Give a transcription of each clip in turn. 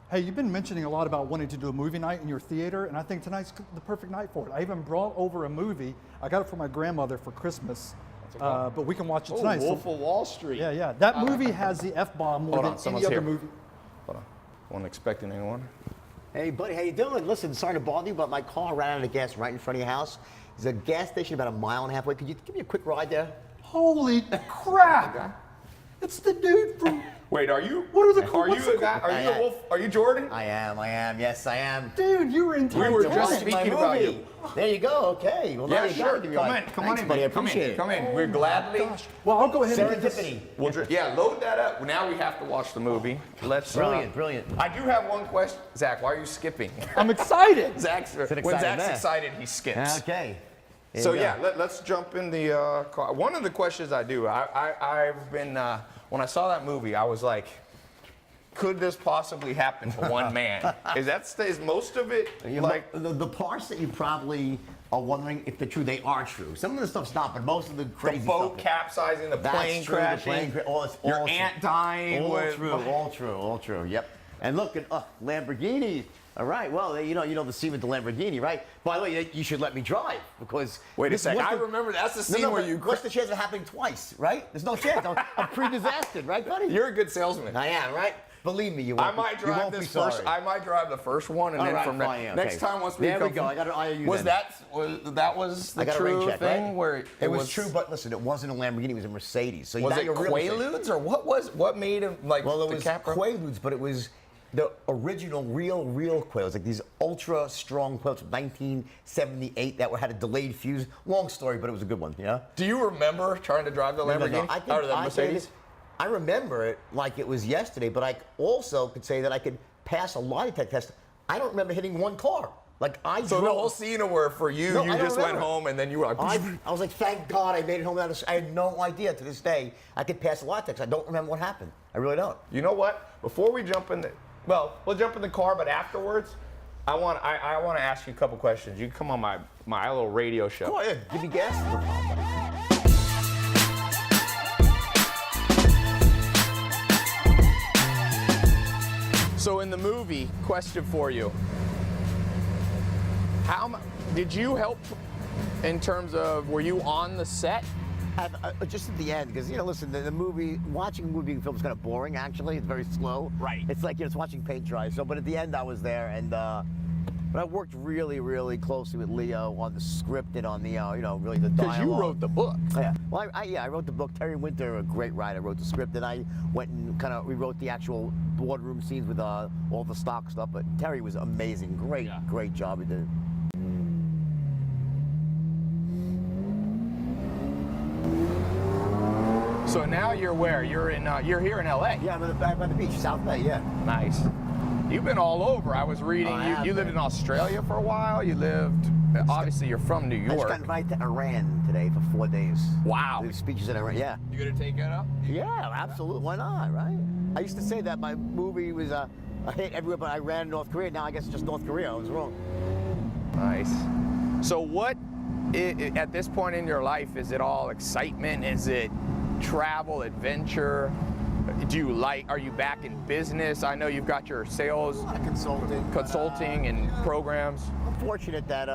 Hey, you've been mentioning a lot about wanting to do a movie night in your theater, and I think tonight's the perfect night for it. I even brought over a movie. I got it for my grandmother for Christmas, but we can watch it tonight. Wolf of Wall Street. Yeah, yeah. That movie has the F-bomb more than any other movie. Hold on. Wasn't expecting anyone. Hey, buddy, how you doing? Listen, sorry to bother you, but my car ran out of gas right in front of your house. There's a gas station about 1.5 miles away. Could you give me a quick ride there? Holy crap! It's the dude from... Wait, are you? What are the? Are you the guy? Are you the Wolf? Are you Jordan? I am. Yes, I am. Dude, you were in time. We were just speaking about you. There you go. Okay. Well, Yeah, now you sure. got it. Come in. Come on in, buddy. I Come appreciate in. it. Come in. We're gladly. Gosh. Well, I'll go ahead and get this. Serendipity. Yeah, load that up. Now we have to watch the movie. Let's. Brilliant. I do have one question. Zach, why are you skipping? I'm excited. When Zach's excited, he skips. Okay. So yeah, let's jump in the car. One of the questions I do, I've been, when I saw that movie, I was like, could this possibly happen to one man? Is most of it like the parts that you probably are wondering if they're true, they are true. Some of the stuff's not, but most of the crazy the boat stuff. capsizing, the plane crashing, your aunt dying? All true. Yep. And look at Lamborghinis. All right. Well, you know the scene with the Lamborghini, right? By the way, you should let me drive because. Wait a second. I remember that's the scene where you. What's the chance of it happening twice, right? There's no chance. I'm pre-disastered, right, buddy? You're a good salesman. I am, right? Believe me, you won't. I might drive this first. I might drive the first one, and then from next time once we there come. we go. I got to IOU. Was that the true thing where it was true? But listen, it wasn't a Lamborghini. It was a Mercedes. So was it Quaaludes or what made him like? Well, it was Quaaludes, but it was the original real Quaaludes, like these ultra strong Quaaludes from 1978 that had a delayed fuse. Long story, but it was a good one. Yeah. Do you remember trying to drive the Lamborghini or the Mercedes? I remember it like it was yesterday, but I also could say that I could pass a lie detector test. I don't remember hitting one car. So the whole scene were for you. No, you just went home and then you were like. I was like, thank God I made it home. I had no idea to this day I could pass a lie detector. I don't remember what happened. I really don't. You know what? Before we jump in we'll jump in the car, but afterwards, I want to ask you a couple questions. You can come on my little radio show. Go ahead, give me gas. So in the movie, question for you. Did you help in terms of, were you on the set? Just at the end, because listen, the movie, watching a movie film is kind of boring. Actually, it's very slow. Right. It's like it's watching paint dry. So, but at the end, I was there, and but I worked really, really closely with Leo on the script and on the really the dialogue. Because you wrote the book. Yeah. Well, I wrote the book. Terry Winter, a great writer, wrote the script, and I went and kind of rewrote the actual boardroom scenes with all the stock stuff. But Terry was amazing. Great job he did. So now you're where? You're here in LA. Yeah, I'm back by the beach, South Bay. Yeah. Nice. You've been all over. I was reading. You lived in Australia for a while. You lived. Obviously, you're from New York. I just got invited to Iran today for 4 days. Wow. There's speeches in Iran. Yeah. You gonna take that up? Yeah, absolutely. Why not? Right. I used to say that my movie was a hit everywhere, but Iran and North Korea. Now I guess it's just North Korea. I was wrong. Nice. So what? At this point in your life, is it all excitement? Is it travel, adventure? Are you back in business? I know you've got your sales, consulting and programs. I'm fortunate that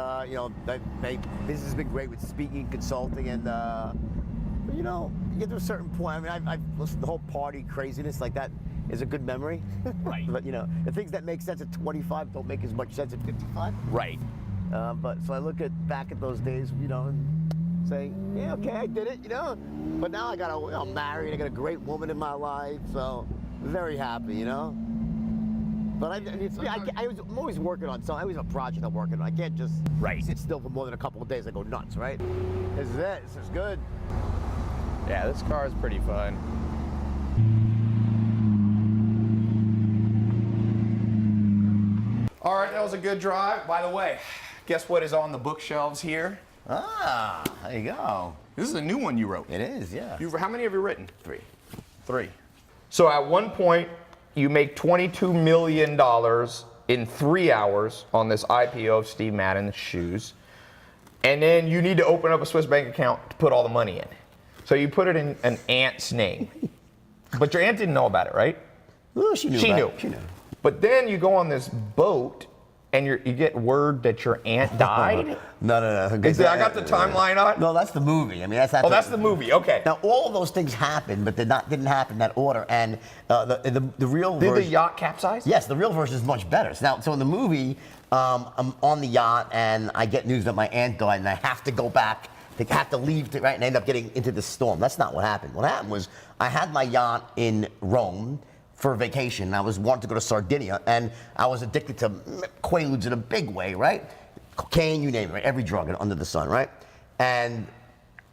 my business has been great with speaking, consulting, and but you get to a certain point. I mean, I've listened to the whole party craziness like that is a good memory. Right. But the things that make sense at 25 don't make as much sense at 55. Right. But so I look back at those days, and say, yeah, okay, I did it, But now I'm married, I got a great woman in my life, so very happy, But I'm always working on something. I always have a project I'm working on. I can't just sit still for more than a couple of days. I go nuts, right? This is it. This is good. Yeah, this car is pretty fun. All right, that was a good drive. By the way, guess what is on the bookshelves here? Ah, there you go. This is a new one you wrote. It is, yeah. How many have you written? 3. 3. So at one point, you make $22 million in 3 hours on this IPO of Steve Madden's shoes. And then you need to open up a Swiss bank account to put all the money in. So you put it in an aunt's name. But your aunt didn't know about it, right? Well, she knew. She knew. But then you go on this boat and you get word that your aunt died. No. I got the timeline on? No, that's the movie. I mean, that's that's the movie. Okay. Now, all of those things happened, but didn't happen in that order. And the real Did version. the yacht capsize? Yes, the real version is much better. So in the movie, I'm on the yacht and I get news that my aunt died, and I have to go back. They have to leave, right, and end up getting into the storm. That's not what happened. What happened was I had my yacht in Rome for vacation. I wanted to go to Sardinia, and I was addicted to Quaaludes in a big way, right? Cocaine, you name it, right? Every drug under the sun, right? And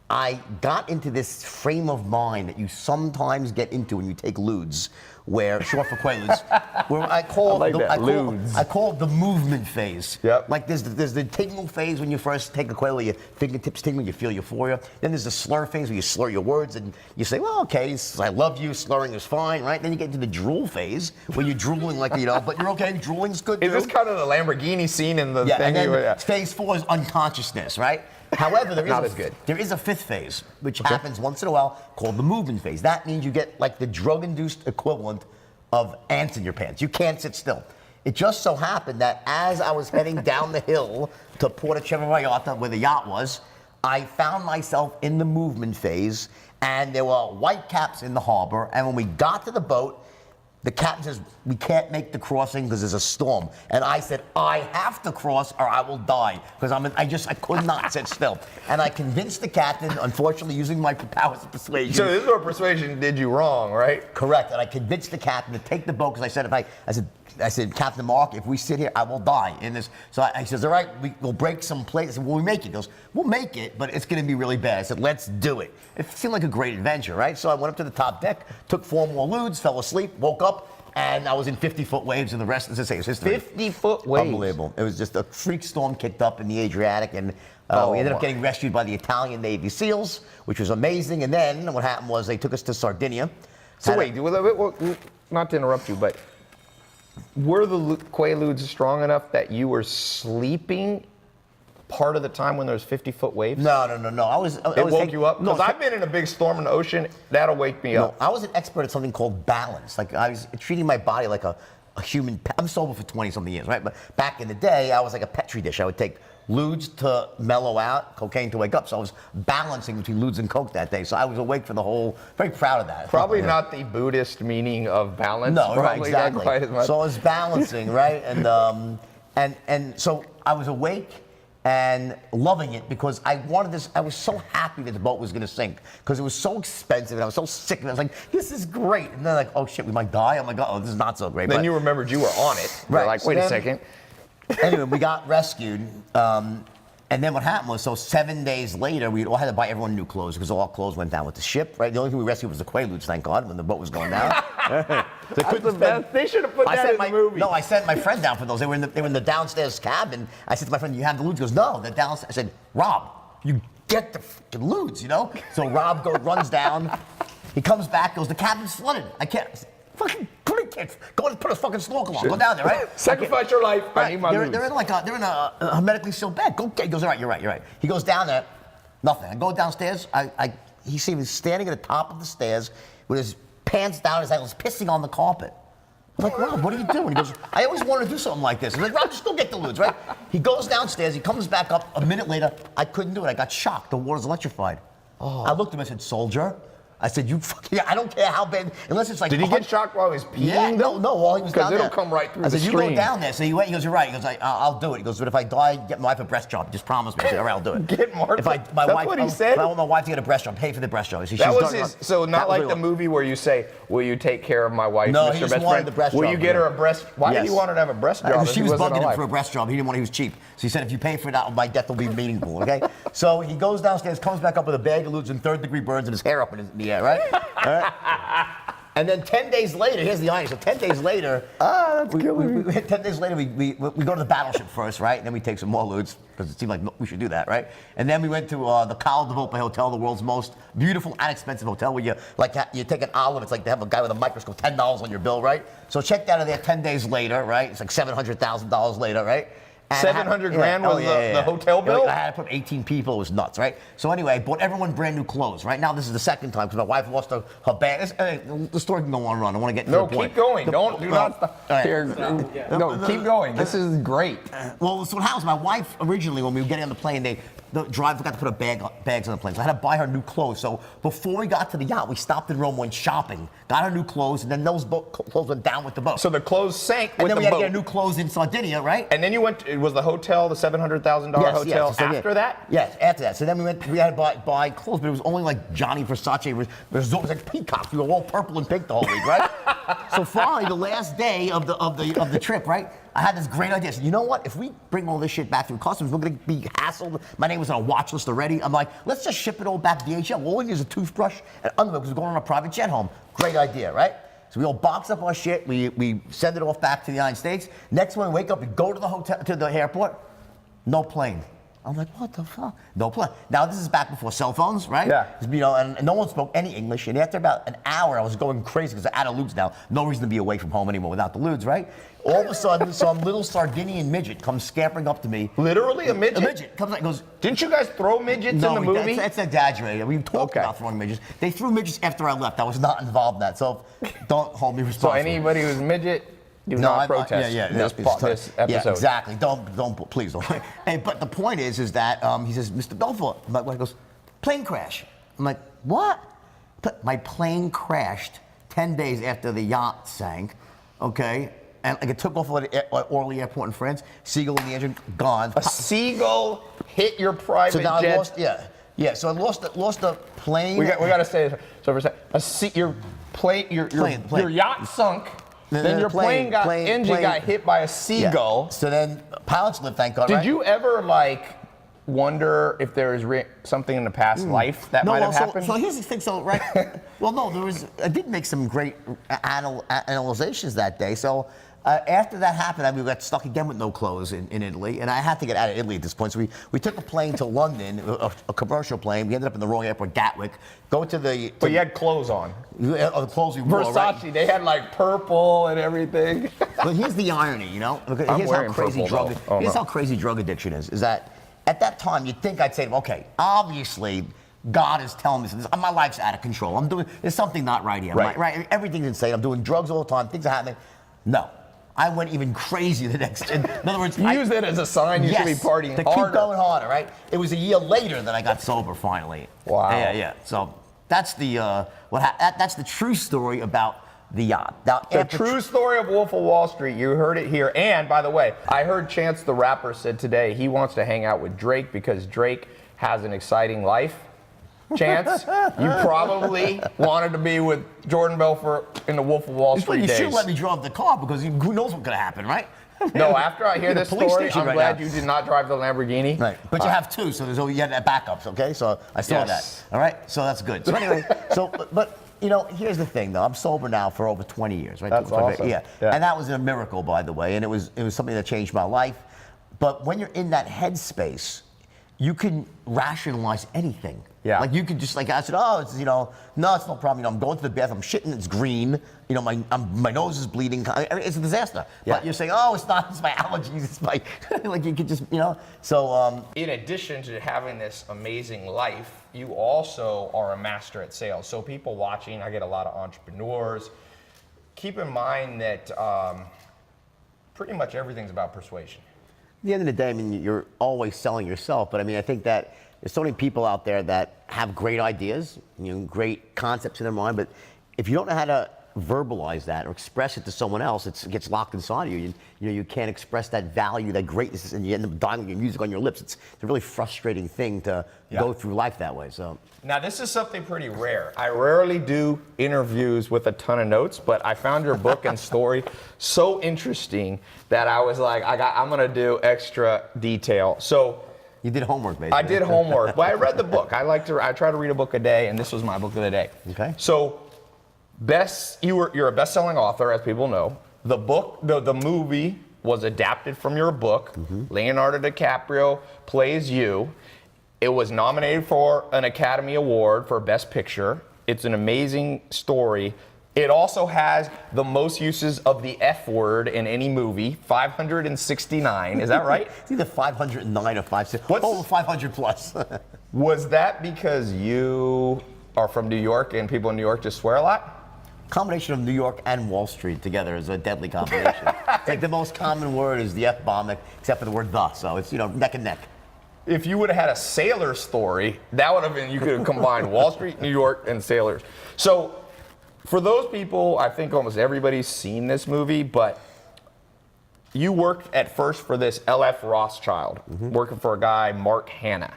I got into this frame of mind that you sometimes get into when you take ludes, where short for Quaaludes, where I call it the movement phase. Yep. Like there's the tingle phase when you first take a Quaalude, your fingertips tingle, you feel euphoria. Then there's the slur phase where you slur your words and you say, well, okay, I love you, slurring is fine, right? Then you get into the drool phase where you're drooling like, but you're okay, drooling's good Is too. this kind of the Lamborghini scene in the thing? And then phase 4 is unconsciousness, right? However, there is a fifth phase, which happens once in a while, called the movement phase. That means you get like the drug-induced equivalent of ants in your pants. You can't sit still. It just so happened that as I was heading down the hill to Porto Vallarta, where the yacht was, I found myself in the movement phase, and there were white caps in the harbor. And when we got to the boat, the captain says, we can't make the crossing because there's a storm. And I said, I have to cross or I will die. Because I could not sit still. And I convinced the captain, unfortunately using my powers of persuasion. So this is where persuasion did you wrong, right? Correct. And I convinced the captain to take the boat because I said, Captain Mark, if we sit here, I will die in this. So I says, all right, we'll break some plates. I said, will we make it? He goes, we'll make it, but it's going to be really bad. I said, let's do it. It seemed like a great adventure, right? So I went up to the top deck, took 4 more ludes, fell asleep, woke up, and I was in 50-foot waves, and the rest, as I say, is history. 50-foot waves? Unbelievable. It was just a freak storm kicked up in the Adriatic, and we ended up getting rescued by the Italian Navy SEALs, which was amazing. And then what happened was they took us to Sardinia. So wait, not to interrupt you, but were the Quaaludes strong enough that you were sleeping part of the time when there was 50-foot waves? No. It woke you up? Because I've been in a big storm in the ocean. That'll wake me up. I was an expert at something called balance. Like I was treating my body like a human pet. I'm sober for 20-something years, right? But back in the day, I was like a Petri dish. I would take ludes to mellow out, cocaine to wake up. So I was balancing between ludes and coke that day. So I was awake for the whole, very proud of that. Probably not the Buddhist meaning of balance. No, probably right, exactly. Not quite as much. So I was balancing, right? And so I was awake and loving it because I wanted this. I was so happy that the boat was going to sink because it was so expensive and I was so sick. And I was like, this is great. And then like, oh shit, we might die. I'm like, oh, this is not so great. Then you remembered you were on it. Right. You're like, wait a second. Anyway, we got rescued. And then what happened was, so 7 days later, we all had to buy everyone new clothes because all our clothes went down with the ship, right? The only thing we rescued was the Quaaludes, thank God, when the boat was going down. They should have put that in the movie. No, I sent my friend down for those. They were in the downstairs cabin. I said to my friend, you have the ludes? He goes, no, they're downstairs. I said, Rob, you get the fucking ludes, So Rob runs down. He comes back, goes, the cabin's flooded. I can't. Fucking go and put a fucking snorkel on. Go down there, right? Sacrifice your life. Right. I need my ludes. They're in a hermetically sealed bag. Go. He goes, all right, you're right. He goes down there. Nothing. I go downstairs. He sees me standing at the top of the stairs with his pants down, his ankles, pissing on the carpet. I'm like, Rob, what are you doing? He goes, I always wanted to do something like this. I'm like, Rob, just go get the ludes, right? He goes downstairs. He comes back up. A minute later, I couldn't do it. I got shocked. The water's electrified. Oh. I looked at him. I said, soldier. I said, you fucking, I don't care how bad, unless it's like. Did he get shocked while he was peeing? Yeah, no, while he was down there. Because it'll come right through the screen. I said, you screen. go down there. So he went, he goes, you're right. He goes, I'll do it. He goes, but if I die, get my wife a breast job. Just promise me. I said, all right, I'll do it. Get Martha. That's what he said? If I want my wife to get a breast job, pay for the breast job. That was his, so not like the movie where you say, will you take care of my wife, no, Mr. he just Best wanted Friend? the breast Will job, you get her a breast? Why did he want her to have a breast job? Because she was bugging him for a breast job. He didn't want it. He was cheap. So he said, if you pay for that, my death will be meaningful, okay? So he goes downstairs, comes back up with a bag of ludes and third-degree burns and his hair up in the air, right? All right? And then 10 days later, here's the irony. So 10 days later, 10 days later, we go to the battleship first, right? And then we take some more ludes because it seemed like we should do that, right? And then we went to the Cal de Volpe Hotel, the world's most beautiful and expensive hotel, where you take an olive. It's like they have a guy with a microscope, $10 on your bill, right? So check that out there 10 days later, right? It's like $700,000 later, right? And 700 grand was the hotel bill? I had to put 18 people. It was nuts, right? So anyway, I bought everyone brand new clothes. Right now, this is the second time because my wife lost her bag. The story can go on and on. I want to get to the point. No, keep going. Do not stop. Right. Here, no, keep going. This is great. Well, so what happens? My wife originally, when we were getting on the plane, the driver forgot to put bags on the plane. So I had to buy her new clothes. So before we got to the yacht, we stopped in Rome, went shopping, got her new clothes, and then those clothes went down with the boat. So the clothes sank and with then the we had boat. to get new clothes in Sardinia, right? And then you went. It was the hotel, the $700,000 hotel. So after that? Yes, after that. So then we had to buy clothes, but it was only like Johnny Versace resort. It was like peacocks. We were all purple and pink the whole week, right? So finally, the last day of the trip, right? I had this great idea. So you know what? If we bring all this shit back through customs, we're gonna be hassled. My name was on a watch list already. I'm like, let's just ship it all back DHL. All we need is a toothbrush and underwear because we're going on a private jet home. Great idea, right? So we all box up our shit. We send it off back to the United States. Next morning, we wake up, we go to the hotel, to the airport. No plane. I'm like, what the fuck? No plane. Now this is back before cell phones, right? Yeah. You know, and no one spoke any English. And after about an hour, I was going crazy because I had lewds now. No reason to be away from home anymore without the lewds, right? All of a sudden, some little Sardinian midget comes scampering up to me. Literally a midget? A midget comes like goes. Didn't you guys throw midgets in the movie? That's exaggerated. We talked about throwing midgets. They threw midgets after I left. I was not involved in that, so don't hold me So responsible. anybody who's midget, do not protest. This episode. Yeah, exactly. Don't, please don't. Hey, but the point is that he says, Mr. Belfort. My wife goes, plane crash. I'm like, what? My plane crashed 10 days after the yacht sank. Okay. And like it took off at Orly Airport in France. Seagull in the engine, gone. A seagull hit your private So now I jet. lost. Yeah. So I lost the plane. We got to say this. So for a second, your yacht sunk. Then your engine got hit by a seagull. Yeah. So then pilots lived, thank God. Did right? you ever wonder if there was something in the past life that might have happened? So here's the thing. So right. Well, no, I did make some great analyzations that day. So. After that happened, we got stuck again with no clothes in Italy, and I had to get out of Italy at this point. So we took a plane to London, a commercial plane. We ended up in the wrong airport, Gatwick. But you had clothes on. The clothes we wore, Versace, right? they had purple and everything. But here's the irony, you know? Here's how crazy drug addiction is that at that time, you'd think I'd say, okay, obviously, God is telling me this. My life's out of control. There's something not right here. Right? Everything's insane. I'm doing drugs all the time. Things are happening. No. I went even crazy the next. In other words, you used it as a sign you should be partying to harder. keep going harder, right? It was a year later that I got sober finally. Wow. Yeah. So that's that's the true story about the yacht. Now, the true story of Wolf of Wall Street. You heard it here. And by the way, I heard Chance the Rapper said today he wants to hang out with Drake because Drake has an exciting life. Chance, you probably wanted to be with Jordan Belfort in the Wolf of Wall Street days. You should let me drive the car because who knows what's going to happen, right? No, after I hear this story, I'm glad you did not drive the Lamborghini. Right, but you have two, so you had backups, okay? So I saw that. All right, so that's good. So anyway, but you know, here's the thing, though. I'm sober now for over 20 years, right? That's awesome. Yeah, and that was a miracle, by the way, and it was something that changed my life. But when you're in that headspace, you can rationalize anything. Yeah. Like you could just I said, no, it's no problem. You know, I'm going to the bathroom, I'm shitting, it's green. You know, my nose is bleeding. It's a disaster. Yeah. But you're saying, oh, it's not. It's my allergies. It's my like you could just So. In addition to having this amazing life, you also are a master at sales. So people watching, I get a lot of entrepreneurs. Keep in mind that pretty much everything's about persuasion. At the end of the day, I mean, you're always selling yourself, but I mean, I think that there's so many people out there that have great ideas, great concepts in their mind, but if you don't know how to verbalize that or express it to someone else, it gets locked inside of you. You can't express that value, that greatness, and you end up dying with your music on your lips. It's a really frustrating thing to go through life that way. So now this is something pretty rare. I rarely do interviews with a ton of notes, but I found your book and story so interesting that I was like, I'm gonna do extra detail. So. You did homework, basically. I did homework, but I read the book. I try to read a book a day, and this was my book of the day. Okay. So, you're a best-selling author, as people know. The book, the movie was adapted from your book. Mm-hmm. Leonardo DiCaprio plays you. It was nominated for an Academy Award for Best Picture. It's an amazing story. It also has the most uses of the F word in any movie, 569. Is that right? It's either 509 or 560. What's- Over 500 plus. Was that because you are from New York and people in New York just swear a lot? Combination of New York and Wall Street together is a deadly combination. It's like the most common word is the F-bomb, except for the word the. So it's, neck and neck. If you would have had a sailor story, that would have been, you could have combined Wall Street, New York, and sailors. So for those people, I think almost everybody's seen this movie, but you worked at first for this L.F. Rothschild, working for a guy, Mark Hanna.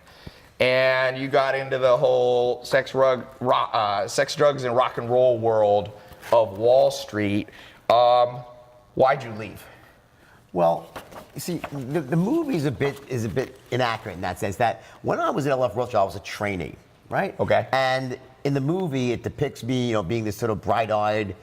And you got into the whole sex, drugs, and rock and roll world of Wall Street. Why'd you leave? Well, you see, the movie is a bit inaccurate in that sense that when I was at L.F. Rothschild, I was a trainee, right? Okay. And in the movie, it depicts me, being this sort of bright-eyed,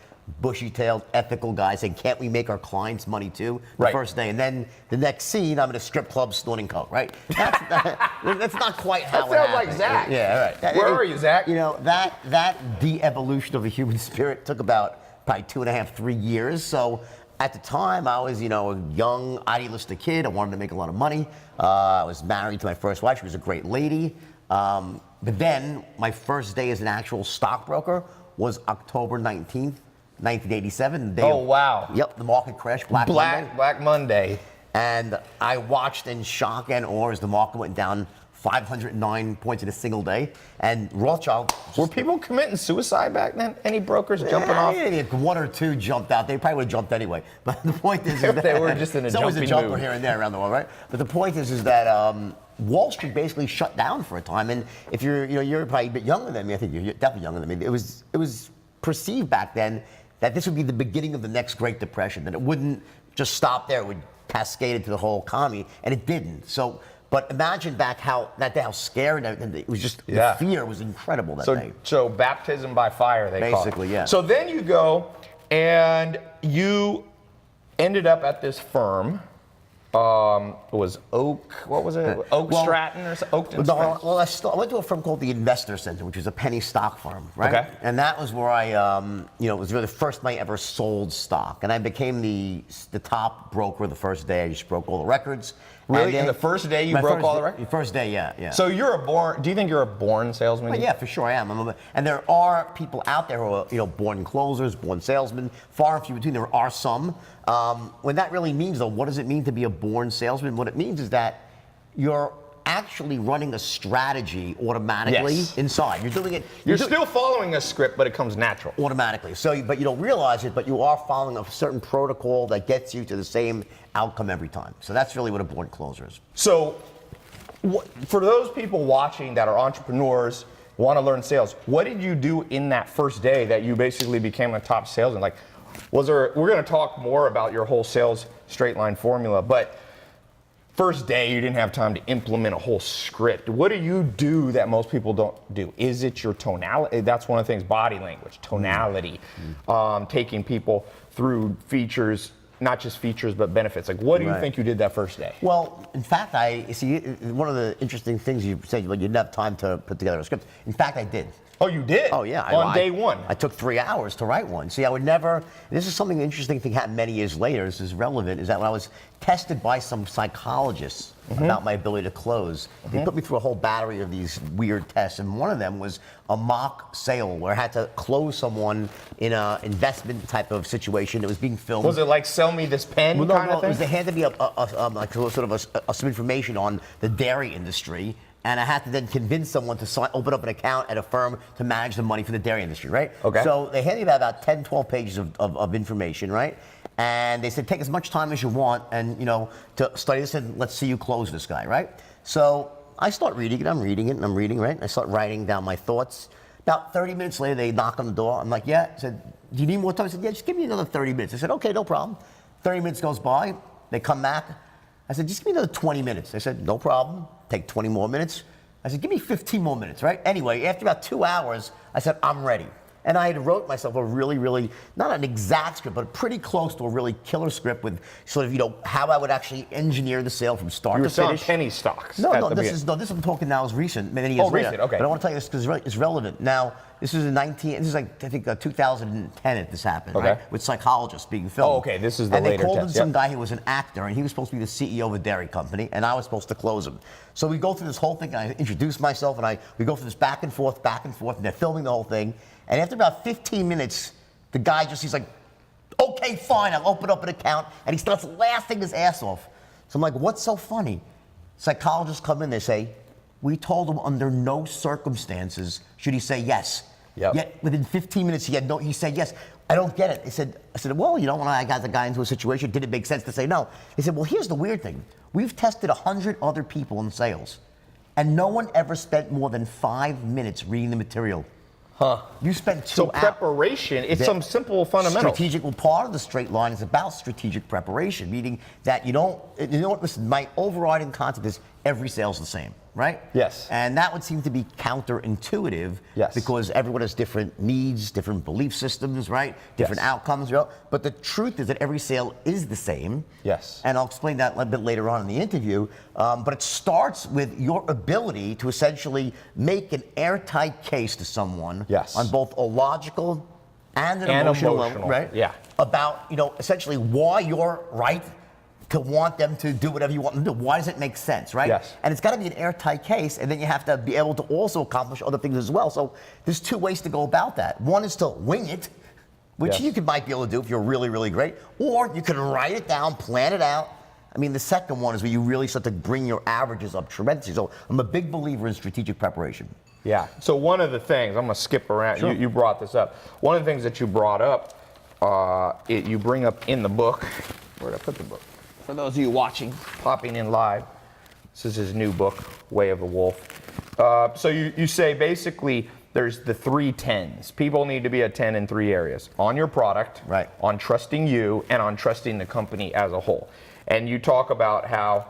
bushy-tailed, ethical guy saying, "Can't we make our clients money too?" The Right. first day, and then the next scene, I'm at a strip club snorting coke, right? That's not quite how That it sounds like happened. Zach. Yeah, right. Where are you, Zach? That de-evolution of the human spirit took about probably 2.5, 3 years. So at the time, I was, a young, idealistic kid. I wanted to make a lot of money. I was married to my first wife. She was a great lady. But then my first day as an actual stockbroker was October 19th, 1987. Oh, wow. Yep, the market crashed. Black Monday. Black Monday. And I watched in shock and awe as the market went down 509 points in a single day. And Rothschild. Were people committing suicide back then? Any brokers jumping off? Yeah, one or two jumped out. They probably would have jumped anyway. But the point is If that they were just in a it's always a jumping jumper mood. here and there around the world, right? But the point is that Wall Street basically shut down for a time. And if you're probably a bit younger than me. I think you're definitely younger than me. It was perceived back then that this would be the beginning of the next Great Depression. That it wouldn't just stop there. It would cascade into the whole economy, and it didn't. So. But imagine back how scared and it was just Yeah. the fear was incredible that day. So baptism by fire, they call it. Basically, yeah. So then you go and you ended up at this firm. It was Oak, what was it? Oak Well, Stratton or something? Oakton No, Stratton? well, I went to a firm called the Investor Center, which is a penny stock firm, right? Okay. And that was where I, it was really the first time I ever sold stock, and I became the top broker the first day. I just broke all the records. Really? And then- In the first day you My broke first all the day- records? First day, yeah. So do you think you're a born salesman? Well, yeah, for sure I am. And there are people out there who are, born closers, born salesmen, far and few between. There are some. When that really means, though, what does it mean to be a born salesman? What it means is that you're actually running a strategy automatically Yes. inside. You're doing it. You're still following a script, but it comes natural. automatically. So, but you don't realize it, but you are following a certain protocol that gets you to the same outcome every time. So that's really what a born closer is. So, for those people watching that are entrepreneurs, want to learn sales, what did you do in that first day that you basically became a top salesman? Like, we're going to talk more about your whole sales straight line formula, but first day you didn't have time to implement a whole script. What do you do that most people don't do? Is it your tonality? That's one of the things, body language, tonality, taking people through features, not just features, but benefits. Like, what do you Right. think you did that first day? Well, in fact, one of the interesting things you said, you didn't have time to put together a script. In fact, I did. Oh, you did? Oh, yeah. On day one? I took 3 hours to write one. See, I would never, this is something interesting thing happened many years later, this is relevant, is that when I was tested by some psychologists about my ability to close, they put me through a whole battery of these weird tests, and one of them was a mock sale where I had to close someone in an investment type of situation that was being filmed. Was it like sell me this pen Well, kind no, of thing? it was they handed me some information on the dairy industry, and I had to then convince someone to open up an account at a firm to manage the money for the dairy industry, right? Okay. So they handed me about 10, 12 pages of information, right? And they said, take as much time as you want, and to study this, and let's see you close this guy, right? So I start reading it, I'm reading, right? I start writing down my thoughts. About 30 minutes later, they knock on the door. I'm like, yeah. I said, do you need more time? I said, yeah, just give me another 30 minutes. I said, okay, no problem. 30 minutes goes by. They come back. I said, just give me another 20 minutes. They said, no problem. Take 20 more minutes. I said, give me 15 more minutes, right? Anyway, after about 2 hours, I said, I'm ready. And I had wrote myself a really, really, not an exact script, but pretty close to a really killer script with sort of, how I would actually engineer the sale from start You were to selling finish. penny stocks. No, at this the beginning. is I'm talking now is recent, many years later. recent, okay. But I want to tell you this because it's relevant. Now, This is this is like, I think 2010 that this happened, Okay. right? With psychologists being filmed. Oh, okay, this is the and later they called in test, some yep. guy who was an actor, and he was supposed to be the CEO of a dairy company, and I was supposed to close him. So we go through this whole thing, and I introduce myself, and we go through this back and forth, and they're filming the whole thing. And after about 15 minutes, the guy he's like, okay, fine, I'll open up an account, and he starts laughing his ass off. So I'm like, what's so funny? Psychologists come in, they say, we told him under no circumstances should he say yes. Yep. Yet within 15 minutes, he said yes. I don't get it. I said, well, when I got the guy into a situation, did it make sense to say no? They said, well, here's the weird thing. We've tested 100 other people in sales, and no one ever spent more than 5 minutes reading the material. Huh. You spent 2 So hours. preparation, it's some simple fundamentals. Strategic, well, part of the straight line is about strategic preparation, meaning that listen, my overriding concept is every sale is the same, right? Yes. And that would seem to be counterintuitive. Yes. Because everyone has different needs, different belief systems, right? Different Yes. outcomes. But the truth is that every sale is the same. Yes. And I'll explain that a little bit later on in the interview. But it starts with your ability to essentially make an airtight case to someone. Yes. On both a logical and an emotional level, right? Yeah. About, essentially why you're right to want them to do whatever you want them to do. Why does it make sense, right? Yes. And it's got to be an airtight case, and then you have to be able to also accomplish other things as well. So there's 2 ways to go about that. One is to wing it, which Yes. you might be able to do if you're really, really great, or you can write it down, plan it out. I mean, the second one is where you really start to bring your averages up tremendously. So I'm a big believer in strategic preparation. Yeah. So one of the things, I'm going to skip around. Sure. You brought this up. One of the things that you brought up, you bring up in the book. Where did I put the book? For those of you watching, popping in live, this is his new book, Way of the Wolf. So you say basically there's the 3 10s. People need to be a 10 in 3 areas: on your product, Right. on trusting you, and on trusting the company as a whole. And you talk about how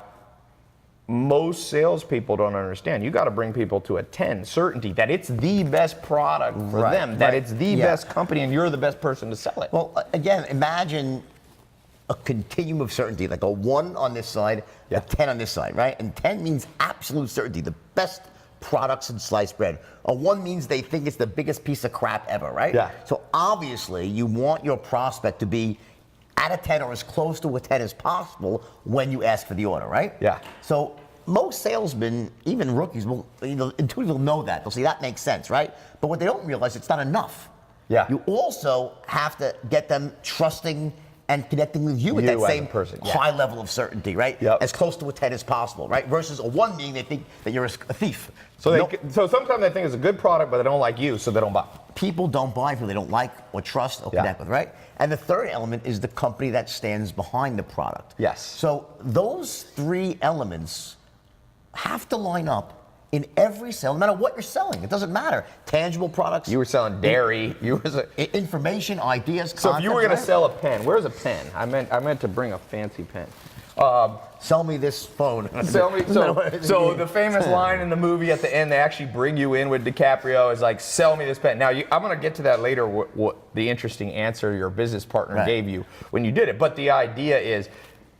most salespeople don't understand. You got to bring people to a 10 certainty that it's the best product for Right, them, that right. it's the Yeah. best company, and you're the best person to sell it. Well, again, imagine a continuum of certainty, like a 1 on this side, Yeah. a 10 on this side, right? And 10 means absolute certainty, the best products in sliced bread. A 1 means they think it's the biggest piece of crap ever, right? Yeah. So obviously, you want your prospect to be at a 10 or as close to a 10 as possible when you ask for the order, right? Yeah. So most salesmen, even rookies, will intuitively know that. They'll say that makes sense, right? But what they don't realize, it's not enough. Yeah. You also have to get them trusting and connecting with you at You that as a same person, yeah. high level of certainty, right? Yep. As close to a 10 as possible, right? Versus a 1 meaning they think that you're a thief. So Nope. so sometimes they think it's a good product, but they don't like you, so they don't buy. People don't buy who they don't like or trust or Yeah. connect with, right? And the third element is the company that stands behind the product. Yes. So those 3 elements have to line up in every sale, no matter what you're selling. It doesn't matter. Tangible products. You were selling dairy. Information, ideas, So if you were concepts, going to right? sell a pen, where's a pen? I meant to bring a fancy pen. Sell me this phone. So the famous line in the movie at the end, they actually bring you in with DiCaprio, is like, sell me this pen. Now, I'm going to get to that later, what the interesting answer your business partner Right. gave you when you did it. But the idea is,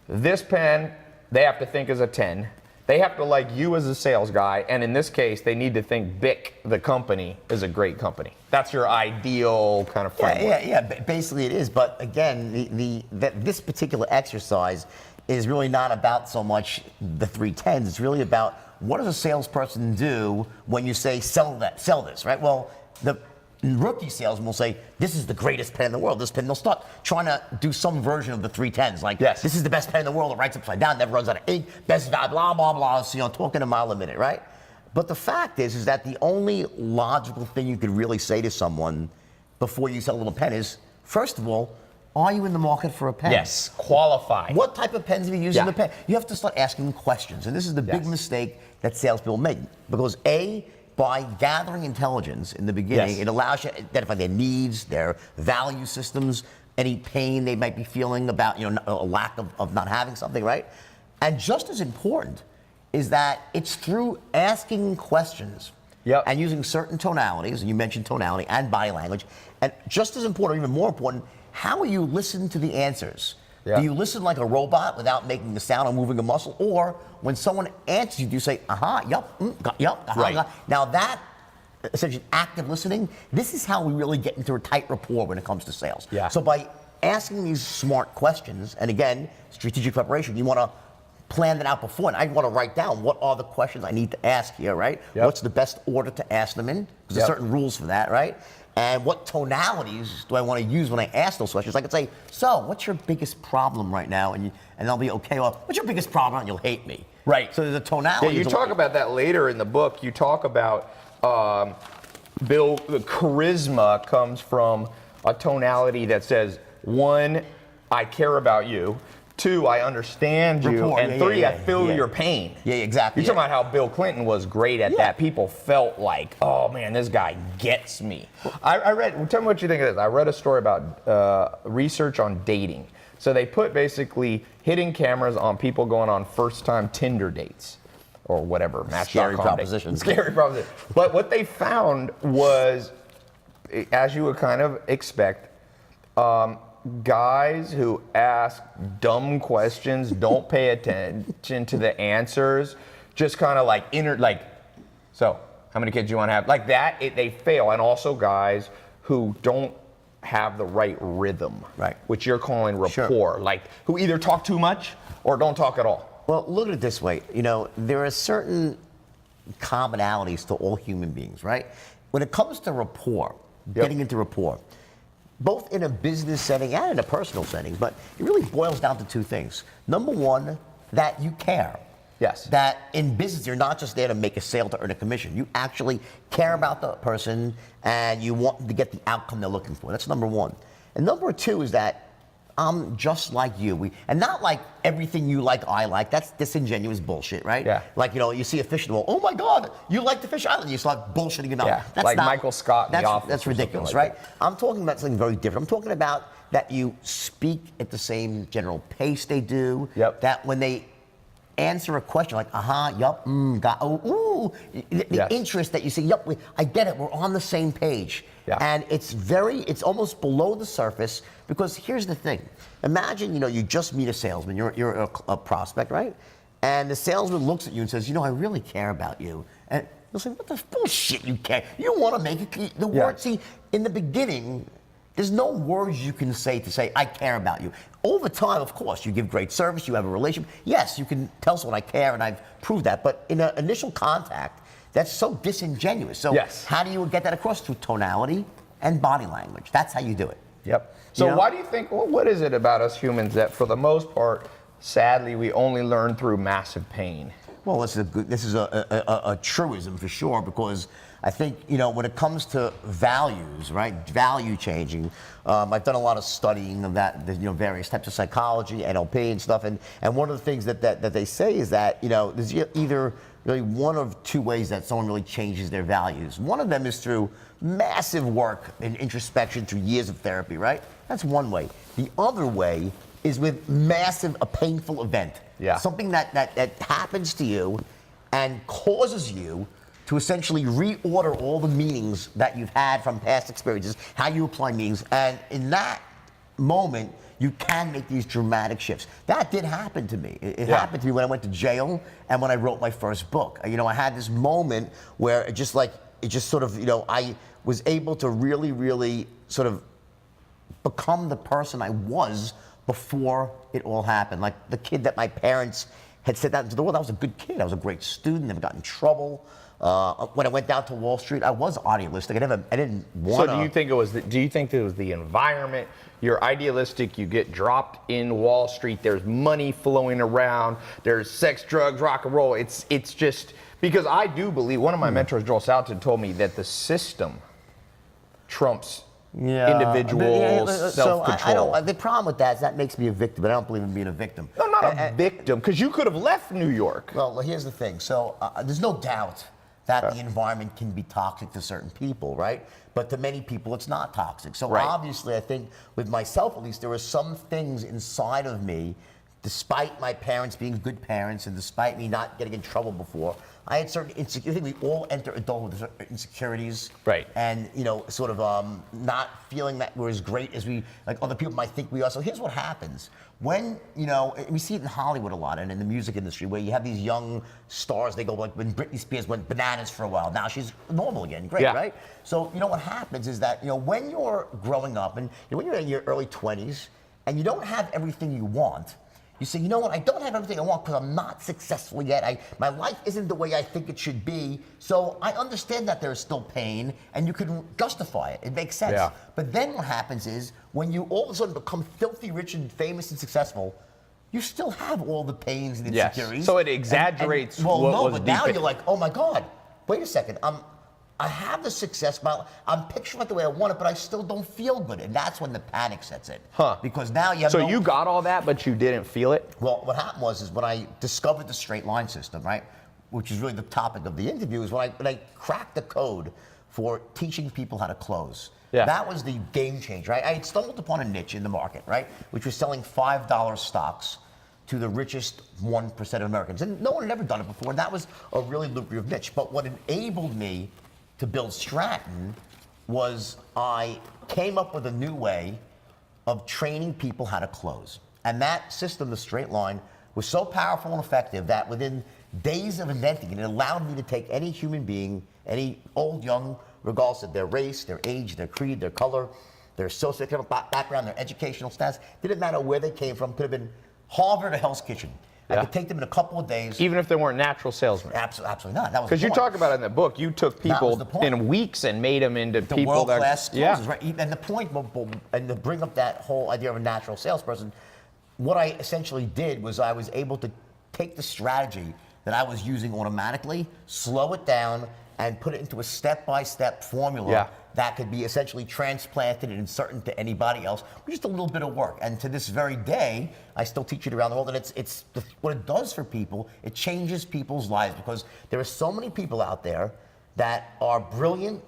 this pen, they have to think is a 10. They have to like you as a sales guy, and in this case, they need to think BIC, the company, is a great company. That's your ideal kind of framework. Yeah. Basically, it is. But again, this particular exercise is really not about so much the 3 10s. It's really about what does a salesperson do when you say sell this, right? Well, the rookie salesman will say, this is the greatest pen in the world. This pen, they'll start trying to do some version of the 3 10s. Like, Yes. This is the best pen in the world. It writes upside down, never runs out of ink, best value, blah, blah, blah. So, talking a mile a minute, right? But the fact is that the only logical thing you could really say to someone before you sell them a pen is, first of all, are you in the market for a pen? Yes, qualify. What type of pens have you used in Yeah. the pen? You have to start asking questions. And this is the big Yes. mistake that salespeople make. Because by gathering intelligence in the beginning, Yes. it allows you to identify their needs, their value systems, any pain they might be feeling about, a lack of not having something, right? And just as important is that it's through asking questions Yep. and using certain tonalities, and you mentioned tonality and body language, and just as important, or even more important, how will you listen to the answers? Yeah. Do you listen like a robot without making a sound or moving a muscle? Or when someone answers you, do you say, aha, yup, yup, aha, Right. Now that essentially active listening, this is how we really get into a tight rapport when it comes to sales. Yeah. So by asking these smart questions, and again, strategic preparation, you want to plan that out before, and I want to write down what are the questions I need to ask here, right? Yep. What's the best order to ask them in? Because there's certain rules for that, right? And what tonalities do I want to use when I ask those questions? I could say, so what's your biggest problem right now? And they'll be okay, well, what's your biggest problem? And you'll hate me. Right. So there's a tonality. Yeah, you talk about that later in the book. You talk about Bill, the charisma comes from a tonality that says, 1, I care about you. 2, I understand you. Rapport, And 3, I feel your pain. Yeah, exactly. You're talking about how Bill Clinton was great at that. People felt like, oh man, this guy gets me. I read, tell me what you think of this. I read a story about research on dating. So they put basically hidden cameras on people going on first-time Tinder dates or whatever. Scary proposition. Scary proposition. But what they found was, as you would kind of expect, guys who ask dumb questions, don't pay attention to the answers, just kind of like so how many kids do you want to have? Like that, they fail. And also guys who don't have the right rhythm, right? Which you're calling rapport, sure. like who either talk too much or don't talk at all. Well, look at it this way. You know, there are certain commonalities to all human beings, right? When it comes to rapport, getting into rapport, both in a business setting and in a personal setting, but it really boils down to 2 things. Number 1, that you care. Yes. That in business, you're not just there to make a sale to earn a commission. You actually care about the person and you want to get the outcome they're looking for. That's number 1. And number 2 is that I'm just like you. And not like everything you like, I like. That's disingenuous bullshit, right? Yeah. Like, you know, you see a fish in the well, oh my God, you like the fish island. You start bullshitting it up. Yeah. That's like not, Michael Scott in The Office. That's ridiculous, like right? I'm talking about something very different. I'm talking about that you speak at the same general pace they do. Yep. That when they answer a question like, yup, got, oh, ooh, the interest that you see, yup, I get it, we're on the same page. Yeah. And it's almost below the surface, because here's the thing. Imagine, you know, you just meet a salesman, you're a prospect, right? And the salesman looks at you and says, you know, I really care about you. And you'll say, what the bullshit you care? You want to make it, the word, see, in the beginning, there's no words you can say to say, I care about you. Over time, of course, you give great service, you have a relationship. Yes, you can tell someone I care, and I've proved that. But in an initial contact, that's so disingenuous. So how do you get that across? Through tonality and body language. That's how you do it. Yep. So you know? Why do you think, what is it about us humans that for the most part, sadly, we only learn through massive pain? Well, this is a truism for sure, because I think, you know, when it comes to values, right, value changing, I've done a lot of studying of that, you know, various types of psychology, NLP and stuff, and one of the things that they say is that, you know, there's either really one of 2 ways that someone really changes their values. One of them is through massive work and introspection through years of therapy, right? That's one way. The other way is with a painful event. Yeah. Something that happens to you and causes you to essentially reorder all the meanings that you've had from past experiences, how you apply meanings, and in that moment, you can make these dramatic shifts. That did happen to me. It happened to me when I went to jail and when I wrote my first book. You know, I had this moment where it just sort of, you know, I was able to really, really sort of become the person I was before it all happened. Like the kid that my parents had sent out into the world, I was a good kid. I was a great student, never got in trouble. When I went down to Wall Street, I was idealistic. I didn't want to. So do you think it was the environment? You're idealistic, you get dropped in Wall Street, there's money flowing around, there's sex, drugs, rock and roll. It's just, because I do believe, one of my mentors, Joel Salatin, told me that the system trumps individual self-control. So the problem with that is that makes me a victim, but I don't believe in being a victim. No, not a victim, because you could have left New York. Well, here's the thing. So there's no doubt that the environment can be toxic to certain people, right? But to many people, it's not toxic. So obviously, I think with myself, at least, there were some things inside of me despite my parents being good parents and despite me not getting in trouble before, I had certain insecurities. I think we all enter adulthood with certain insecurities. Right. And, sort of not feeling that we're as great as like other people might think we are. So here's what happens. When, we see it in Hollywood a lot and in the music industry where you have these young stars, they go like when Britney Spears went bananas for a while, now she's normal again, great, right? So, what happens is that, when you're growing up and when you're in your early 20s and you don't have everything you want, you say, you know what, I don't have everything I want because I'm not successful yet. My life isn't the way I think it should be. So I understand that there's still pain and you can justify it. It makes sense. Yeah. But then what happens is when you all of a sudden become filthy rich and famous and successful, you still have all the pains and insecurities. Yes. So it exaggerates what was but deep now in. you're like, oh my God, wait a second. I have the success, I'm picturing it the way I want it, but I still don't feel good. And that's when the panic sets in. Huh. Because now you have So you got all that, but you didn't feel it? Well, what happened is when I discovered the straight line system, right, which is really the topic of the interview, is when I cracked the code for teaching people how to close. Yeah. That was the game changer. I had stumbled upon a niche in the market, right, which was selling $5 stocks to the richest 1% of Americans. And no one had ever done it before, and that was a really lucrative niche. But what enabled me to build Stratton was I came up with a new way of training people how to close. And that system, the straight line, was so powerful and effective that within days of inventing it, it allowed me to take any human being, any old, young, regardless of their race, their age, their creed, their color, their socioeconomic background, their educational status, didn't matter where they came from, could have been Harvard or Hell's Kitchen. I could take them in a couple of days. Even if they weren't natural salesmen? Absolutely not. That was because you talk about it in the book, you took people in weeks and made them into the people that world-class closers, right? And the point, and to bring up that whole idea of a natural salesperson, what I essentially did was I was able to take the strategy that I was using automatically, slow it down, and put it into a step-by-step formula that could be essentially transplanted and inserted into anybody else with just a little bit of work. And to this very day, I still teach it around the world. And what it does for people, it changes people's lives because there are so many people out there that are brilliant,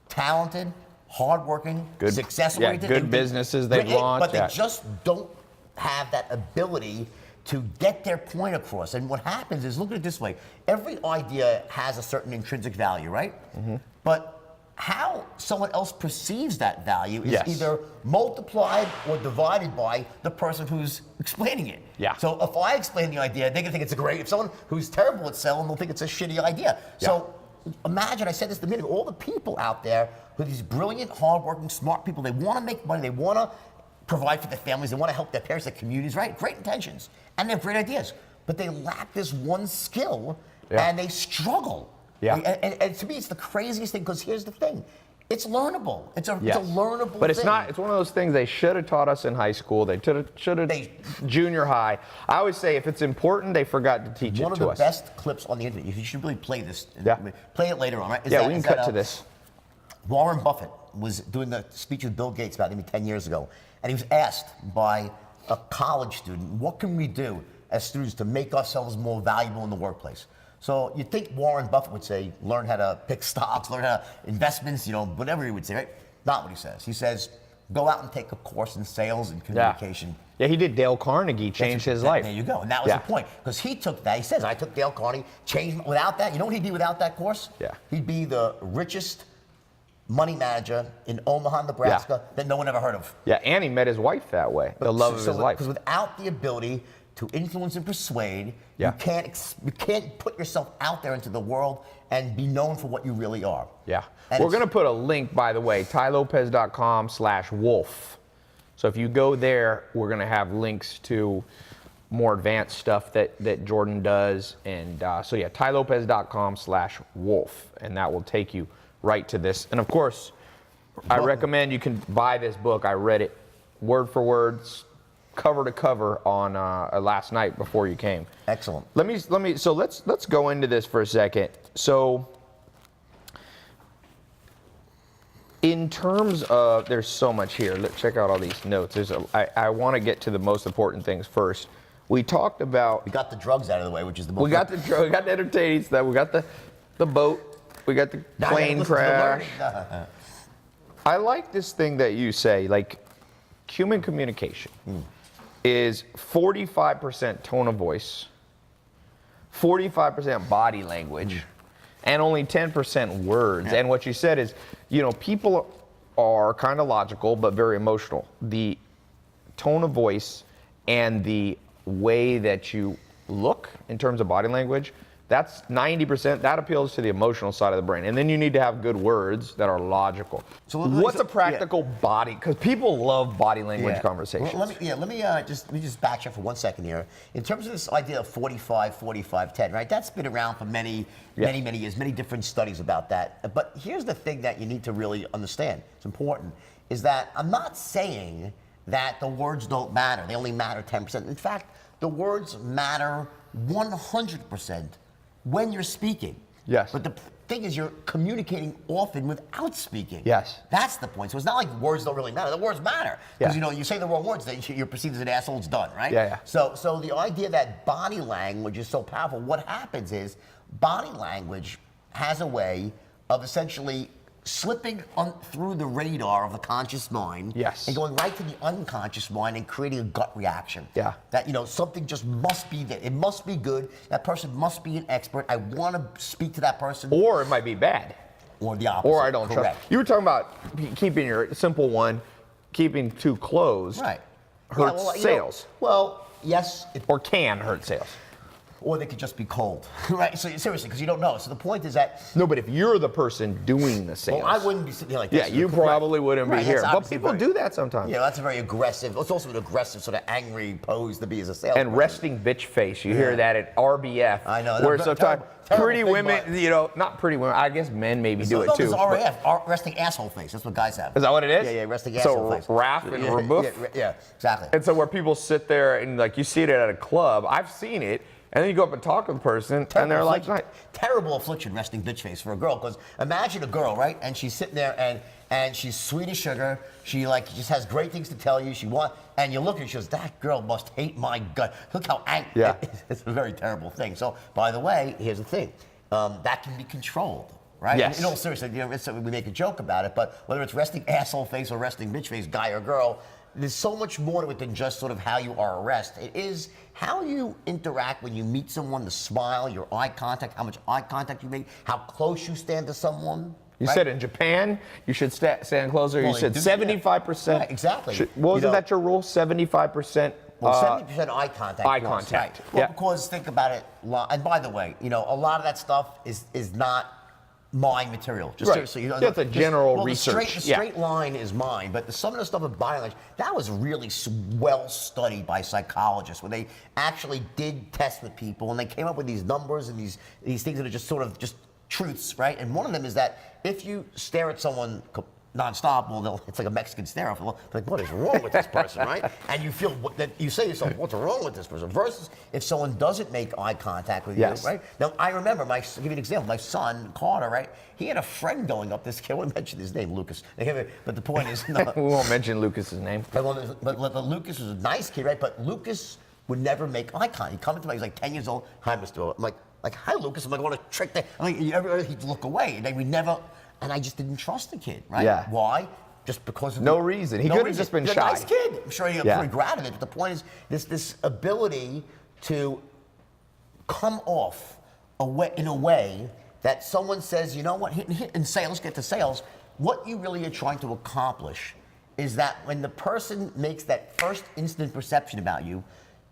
talented, hardworking, success-oriented. Good businesses they've launched. But they just don't have that ability to get their point across. And what happens is, look at it this way, every idea has a certain intrinsic value, right? Mm-hmm. But how someone else perceives that value is either multiplied or divided by the person who's explaining it. Yeah. So if I explain the idea, they're gonna think it's a great, if someone who's terrible at selling, they'll think it's a shitty idea. Yeah. So imagine, I said this a minute ago, all the people out there who are these brilliant, hardworking, smart people, they wanna make money, they wanna provide for their families, they want to help their parents, their communities, right? Great intentions. And they have great ideas. But they lack this one skill and they struggle. Yeah. And to me, it's the craziest thing because here's the thing. It's learnable. It's a learnable thing. But it's not, it's one of those things they should have taught us in high school. They should have junior high. I always say if it's important, they forgot to teach it to us. One of the best clips on the internet, you should really play this. Play it later on, right? We can cut to this. Warren Buffett was doing a speech with Bill Gates about maybe 10 years ago. And he was asked by a college student, what can we do as students to make ourselves more valuable in the workplace? So you'd think Warren Buffett would say, learn how to pick stocks, learn how to investments, whatever he would say, right? Not what he says. He says, go out and take a course in sales and communication. Yeah, he did. Dale Carnegie changed his life. There you go. And that was the point. Because he took that. He says, I took Dale Carnegie, changed without that. You know what he'd be without that course? Yeah. He'd be the richest money manager in Omaha, Nebraska that no one ever heard of. Yeah, and he met his wife that way, the love of his life. Because without the ability to influence and persuade, you can't put yourself out there into the world and be known for what you really are. Yeah. And we're going to put a link, by the way, tailopez.com/wolf. So if you go there, we're going to have links to more advanced stuff that Jordan does. And so yeah, tailopez.com/wolf, and that will take you right to this. And of course, I recommend you can buy this book. I read it word for word, cover to cover on last night before you came. Excellent. So let's go into this for a second. So in terms of, there's so much here. Let's check out all these notes. I want to get to the most important things first. We talked about. We got the drugs out of the way, which is the most. We got the entertaining stuff. We got the boat. We got the plane crash. I like this thing that you say, like human communication. is 45% tone of voice, 45% body language, and only 10% words. And what you said is, you know, people are kind of logical but very emotional. The tone of voice and the way that you look in terms of body language, that's 90%. That appeals to the emotional side of the brain. And then you need to have good words that are logical. So what's a practical body? Because people love body language conversations. Well, let me just back up for 1 second here. In terms of this idea of 45, 45, 10, right? That's been around for many years, many different studies about that. But here's the thing that you need to really understand. It's important, is that I'm not saying that the words don't matter. They only matter 10%. In fact, the words matter 100%. When you're speaking. Yes. But the thing is, you're communicating often without speaking. Yes. That's the point. So it's not like words don't really matter. The words matter. Because, you know, you say the wrong words, then you're perceived as an asshole, it's done, right? Yeah. So the idea that body language is so powerful, what happens is body language has a way of essentially slipping through the radar of the conscious mind and going right to the unconscious mind and creating a gut reaction. Yeah. That, you know, something just must be there. It must be good. That person must be an expert. I want to speak to that person. Or it might be bad. Or the opposite. Or I don't trust. You were talking about keeping your simple one, keeping too closed. Right. Hurts sales. Well, yes. Or can hurt sales. Or they could just be cold, right? So seriously, because you don't know. So the point is that no, but if you're the person doing the sales, well, I wouldn't be sitting here like this. Yeah, you probably wouldn't be here. But people do that sometimes. Yeah, that's a very aggressive. It's also an aggressive, sort of angry pose to be as a salesman. And resting bitch face. You hear that at RBF. I know. Where sometimes pretty women, you know, not pretty women. I guess men maybe do it too. It's RAF, resting asshole face. That's what guys have. Is that what it is? Yeah, resting asshole face. So RAF and rebuff. Yeah, exactly. And so where people sit there and like you see it at a club, I've seen it. And then you go up and talk to the person, and they're like, terrible affliction, resting bitch face for a girl. Because imagine a girl, right? And she's sitting there, and she's sweet as sugar. She like just has great things to tell you. And you look at her, she goes, that girl must hate my gut. Look how angry. Yeah. It's a very terrible thing. So, by the way, here's the thing. That can be controlled, right? Yes. In all seriousness, you know, we make a joke about it, but whether it's resting asshole face or resting bitch face, guy or girl, there's so much more to it than just sort of how you are addressed. It is how you interact when you meet someone, the smile, your eye contact, how much eye contact you make, how close you stand to someone. You said in Japan, you should stand closer. Well, you said 75%. Right, exactly. Wasn't that your rule? 75%? Well, 70% eye contact. Eye contact. Right. Well, because think about it, and by the way, you know, a lot of that stuff is not mine material. Just seriously, you know, that's a general research. The straight line is mine, but some of the stuff with body language, that was really well studied by psychologists, where they actually did tests with people, and they came up with these numbers and these things that are just sort of just truths, right? And one of them is that if you stare at someone nonstop, well, it's like a Mexican stare-off. Like, what is wrong with this person, right? And you feel that you say to yourself, what's wrong with this person? Versus if someone doesn't make eye contact with you, right? Now, I remember, I'll give you an example. My son, Carter, right? He had a friend going up this kid. I won't mention his name, Lucas. But the point is, no. We won't mention Lucas's name. But Lucas was a nice kid, right? But Lucas would never make eye contact. He'd come into me, he's like 10 years old. Hi, Mr. I'm like, hi, Lucas. I'm like, I want to trick that. I'm like, he'd look away. And then we never. And I just didn't trust the kid, right? Yeah. Why? Just because of no reason. He could have just been shy. He's a nice kid. I'm sure he got pretty glad of it. But the point is, this ability to come off in a way that someone says, you know what, in sales, get to sales, what you really are trying to accomplish is that when the person makes that first instant perception about you,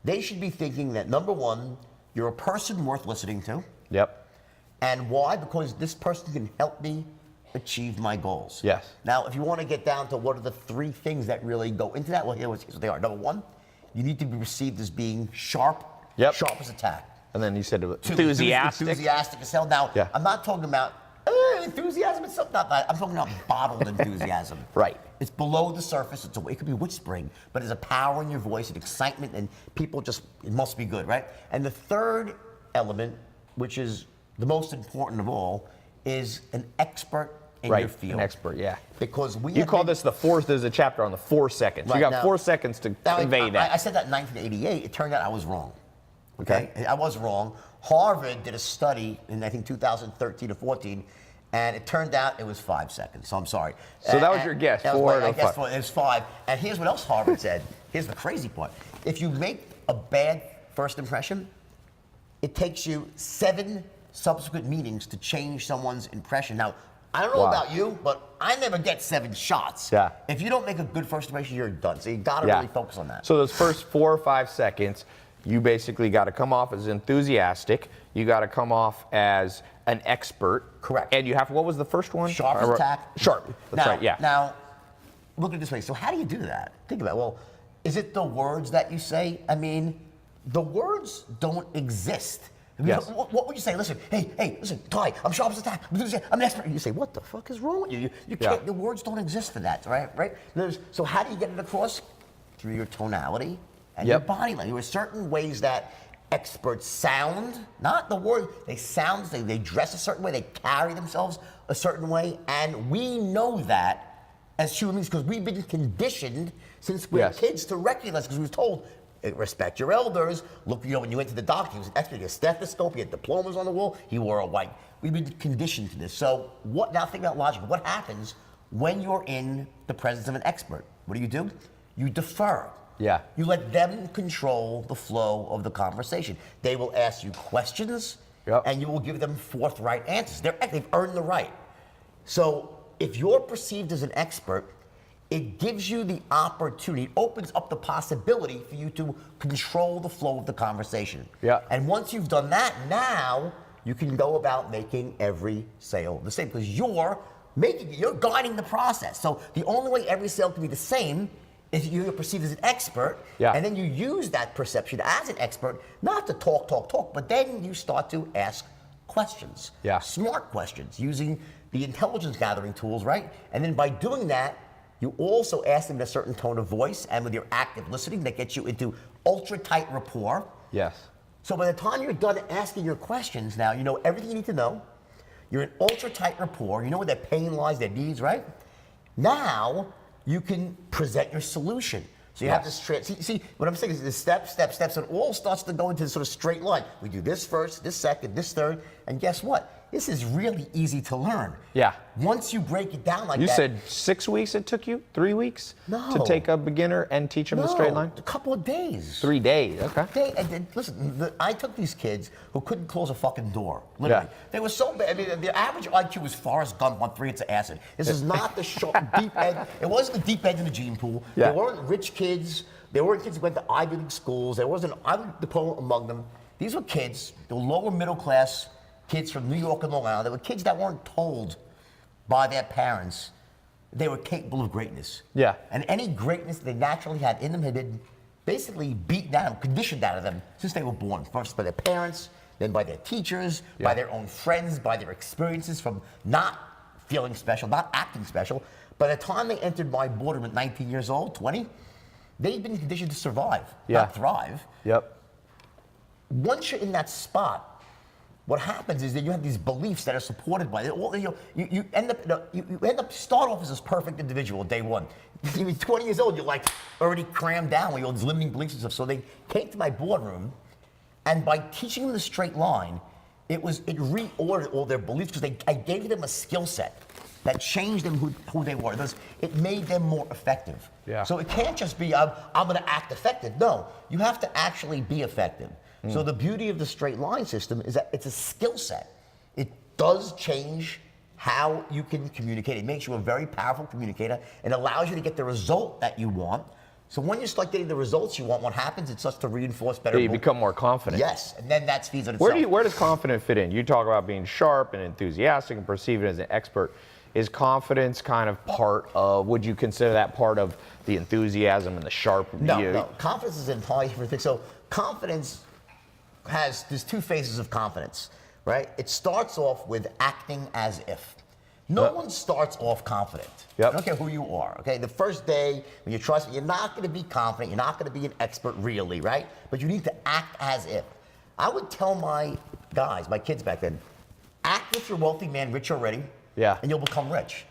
they should be thinking that, number one, you're a person worth listening to. Yep. And why? Because this person can help me achieve my goals. Yes. Now, if you want to get down to what are the three things that really go into that, well, here's what they are. Number one, you need to be perceived as being sharp, sharp as a tack. And then you said enthusiastic. Enthusiastic as hell. Now, I'm not talking about enthusiasm. It's something not that. I'm talking about bottled enthusiasm. Right. It's below the surface. It could be whispering, but there's a power in your voice, an excitement, and people just, it must be good, right? And the third element, which is the most important of all, is an expert in your field. An expert, Because you call this there's a chapter on the 4 seconds. Right, you got 4 seconds to convey that. I said that in 1988. It turned out I was wrong. Okay? I was wrong. Harvard did a study in, I think, 2013 or 14, and it turned out it was 5 seconds. So I'm sorry. So that was your guess, 4 or 5. I guessed it was 5. And here's what else Harvard said. here's the crazy part. If you make a bad first impression, it takes you 7 subsequent meetings to change someone's impression. Now, I don't know about you, but I never get 7 shots. Yeah. If you don't make a good first impression, you're done. So you gotta really focus on that. So those first 4 or 5 seconds, you basically got to come off as enthusiastic. You got to come off as an expert. Correct. And you have, what was the first one? Sharp as tack. Sharp. That's right, yeah. Now, look at it this way. So how do you do that? Think about it. Well, is it the words that you say? I mean, the words don't exist. I mean, Yes. what would you say? Listen, hey, listen, Tai, I'm sharp as a tack. I'm an expert. You say, what the fuck is wrong with you? You can't, the words don't exist for that, right? So how do you get it across? Through your tonality and your body language. There are certain ways that experts sound, not the word, they sound, they dress a certain way, they carry themselves a certain way, and we know that as human beings because we've been conditioned since we were kids to recognize, because we were told, respect your elders. Look, when you went to the doctor, he was an expert. He had a stethoscope, he had diplomas on the wall, he wore a white. We've been conditioned to this. So now think about logic. What happens when you're in the presence of an expert? What do? You defer. Yeah. You let them control the flow of the conversation. They will ask you questions, and you will give them forthright answers. They've earned the right. So if you're perceived as an expert, it gives you the opportunity, it opens up the possibility for you to control the flow of the conversation. Yeah. And once you've done that, now you can go about making every sale the same because you're guiding the process. So the only way every sale can be the same is you're perceived as an expert, and then you use that perception as an expert, not to talk, but then you start to ask questions, smart questions, using the intelligence gathering tools, right? And then by doing that, you also ask them in a certain tone of voice, and with your active listening, that gets you into ultra tight rapport. Yes. So by the time you're done asking your questions, now you know everything you need to know. You're in ultra tight rapport. You know where their pain lies, their needs, right? Now you can present your solution. So you have this see what I'm saying is the steps, and it all starts to go into this sort of straight line. We do this first, this second, this third, and guess what? This is really easy to learn. Yeah. Once you break it down like you that. You said 6 weeks it took you? 3 weeks? No. To take a beginner and teach them the straight line? A couple of days. 3 days, okay. And then, listen, I took these kids who couldn't close a fucking door, literally. They were so bad. I mean, the average IQ was Forrest Gump on 3 hits of acid. This is not the deep end. It wasn't the deep end in the gene pool. They weren't rich kids. They weren't kids who went to Ivy League schools. There wasn't an Ivy League diploma among them. These were kids, the lower middle class kids from New York and Long Island. They were kids that weren't told by their parents they were capable of greatness. Yeah. And any greatness they naturally had in them had been basically beaten down, conditioned out of them since they were born. First by their parents, then by their teachers, by their own friends, by their experiences from not feeling special, not acting special. By the time they entered my boardroom at 19 years old, 20, they'd been conditioned to survive, not thrive. Yep. Once you're in that spot, what happens is that you have these beliefs that are supported by it. You end up start off as this perfect individual day one. You're 20 years old, you're like already crammed down with all these limiting beliefs and stuff. So they came to my boardroom, and by teaching them the straight line, it reordered all their beliefs because I gave them a skill set that changed them who they were. It made them more effective. Yeah. So it can't just be I'm going to act effective. No, you have to actually be effective. So the beauty of the straight line system is that it's a skill set. It does change how you can communicate. It makes you a very powerful communicator and allows you to get the result that you want. So when you start getting the results you want, what happens? It starts to reinforce better. You become more confident. Yes, and then that feeds on itself. Where does confidence fit in? You talk about being sharp and enthusiastic and perceived as an expert. Is confidence kind of part of, would you consider that part of the enthusiasm and the sharp? No. Confidence is an entirely different thing. So confidence there's 2 phases of confidence, right? It starts off with acting as if. No one starts off confident. I don't care who you are, okay? The first day when you trust me, you're not gonna be confident, you're not gonna be an expert really, right? But you need to act as if. I would tell my guys, my kids back then, act as if you're a wealthy man, rich already, and you'll become rich.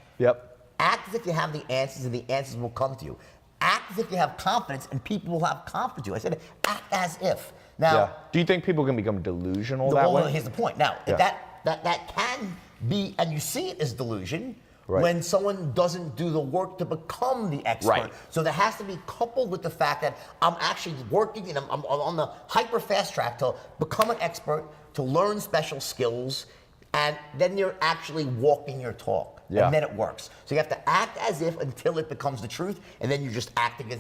Act as if you have the answers and the answers will come to you. Act as if you have confidence and people will have confidence in you. I said, act as if. Now, do you think people can become delusional that way? Well, here's the point. Now, that can be, and you see it as delusion, when someone doesn't do the work to become the expert. Right. So there has to be coupled with the fact that I'm actually working and I'm on the hyper fast track to become an expert, to learn special skills, and then you're actually walking your talk. Yeah. And then it works. So you have to act as if until it becomes the truth, and then you're just acting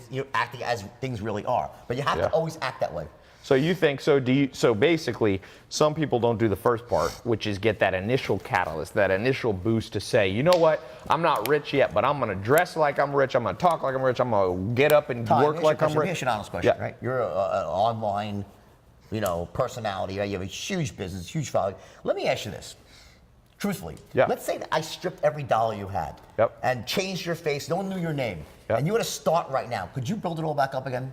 as things really are. But you have to always act that way. So you think, so basically, some people don't do the first part, which is get that initial catalyst, that initial boost to say, you know what, I'm not rich yet, but I'm gonna dress like I'm rich, I'm gonna talk like I'm rich, I'm gonna get up and work like I'm rich. Here's an honest question, right? You're an online, personality, right? You have a huge business, huge following. Let me ask you this. Truthfully, let's say that I stripped every dollar you had and changed your face, no one knew your name, and you were to start right now. Could you build it all back up again?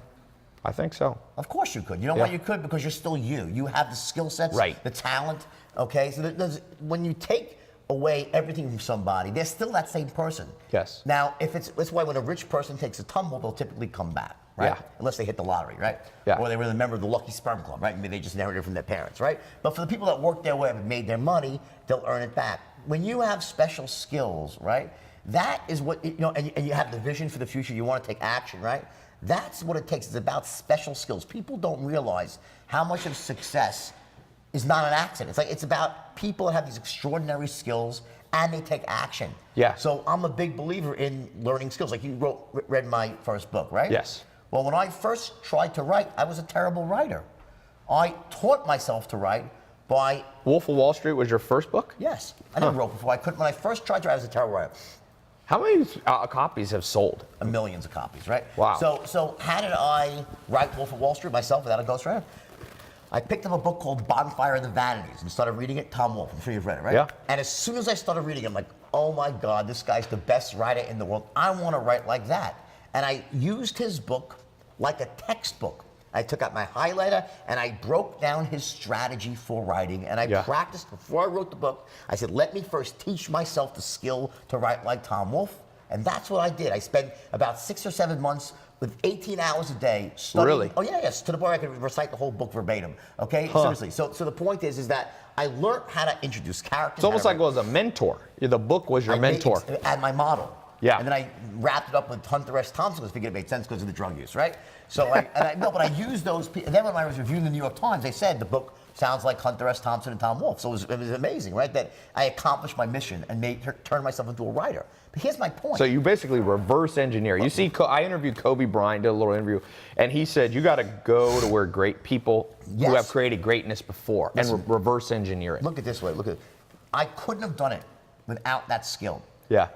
I think so. Of course you could. You know why you could? Because you're still you. You have the skill sets, the talent, okay? So when you take away everything from somebody, they're still that same person. Yes. Now, that's why when a rich person takes a tumble, they'll typically come back, right? Yeah. Unless they hit the lottery, right? Yeah. Or they were a member of the Lucky Sperm Club, right? Maybe they just inherited it from their parents, right? But for the people that work their way up and made their money, they'll earn it back. When you have special skills, right? That is what, and you have the vision for the future, you want to take action, right? That's what it takes. It's about special skills. People don't realize how much of success is not an accident. It's about people that have these extraordinary skills and they take action. Yeah. So I'm a big believer in learning skills. Like you read my first book, right? Yes. Well, when I first tried to write, I was a terrible writer. I taught myself to write by... Wolf of Wall Street was your first book? Yes. I never wrote before. When I first tried to write, I was a terrible writer. How many copies have sold? Millions of copies, right? Wow. So how did I write Wolf of Wall Street myself without a ghostwriter? I picked up a book called Bonfire of the Vanities and started reading it. Tom Wolfe, I'm sure you've read it, right? Yeah. And as soon as I started reading it, I'm like, oh my God, this guy's the best writer in the world. I want to write like that. And I used his book like a textbook. I took out my highlighter and I broke down his strategy for writing, and I practiced before I wrote the book. I said, let me first teach myself the skill to write like Tom Wolfe. And that's what I did. I spent about 6 or 7 months with 18 hours a day studying. Really? Oh yeah, yes, to the point where I could recite the whole book verbatim. Okay, seriously. So the point is that I learned how to introduce characters. It's almost like it was a mentor. The book was your mentor. And my model. Yeah. And then I wrapped it up with Hunter S. Thompson because I figured it made sense because of the drug use, right? So but I used those. And then when I was reviewing the New York Times, they said the book sounds like Hunter S. Thompson and Tom Wolfe. So it was amazing, right? That I accomplished my mission and turned myself into a writer. But here's my point. So you basically reverse engineer. You see, I interviewed Kobe Bryant, did a little interview, and he said you got to go to where great people who have created greatness before and reverse engineer it. Look at it this way. Look at it. I couldn't have done it without that skill. Yeah.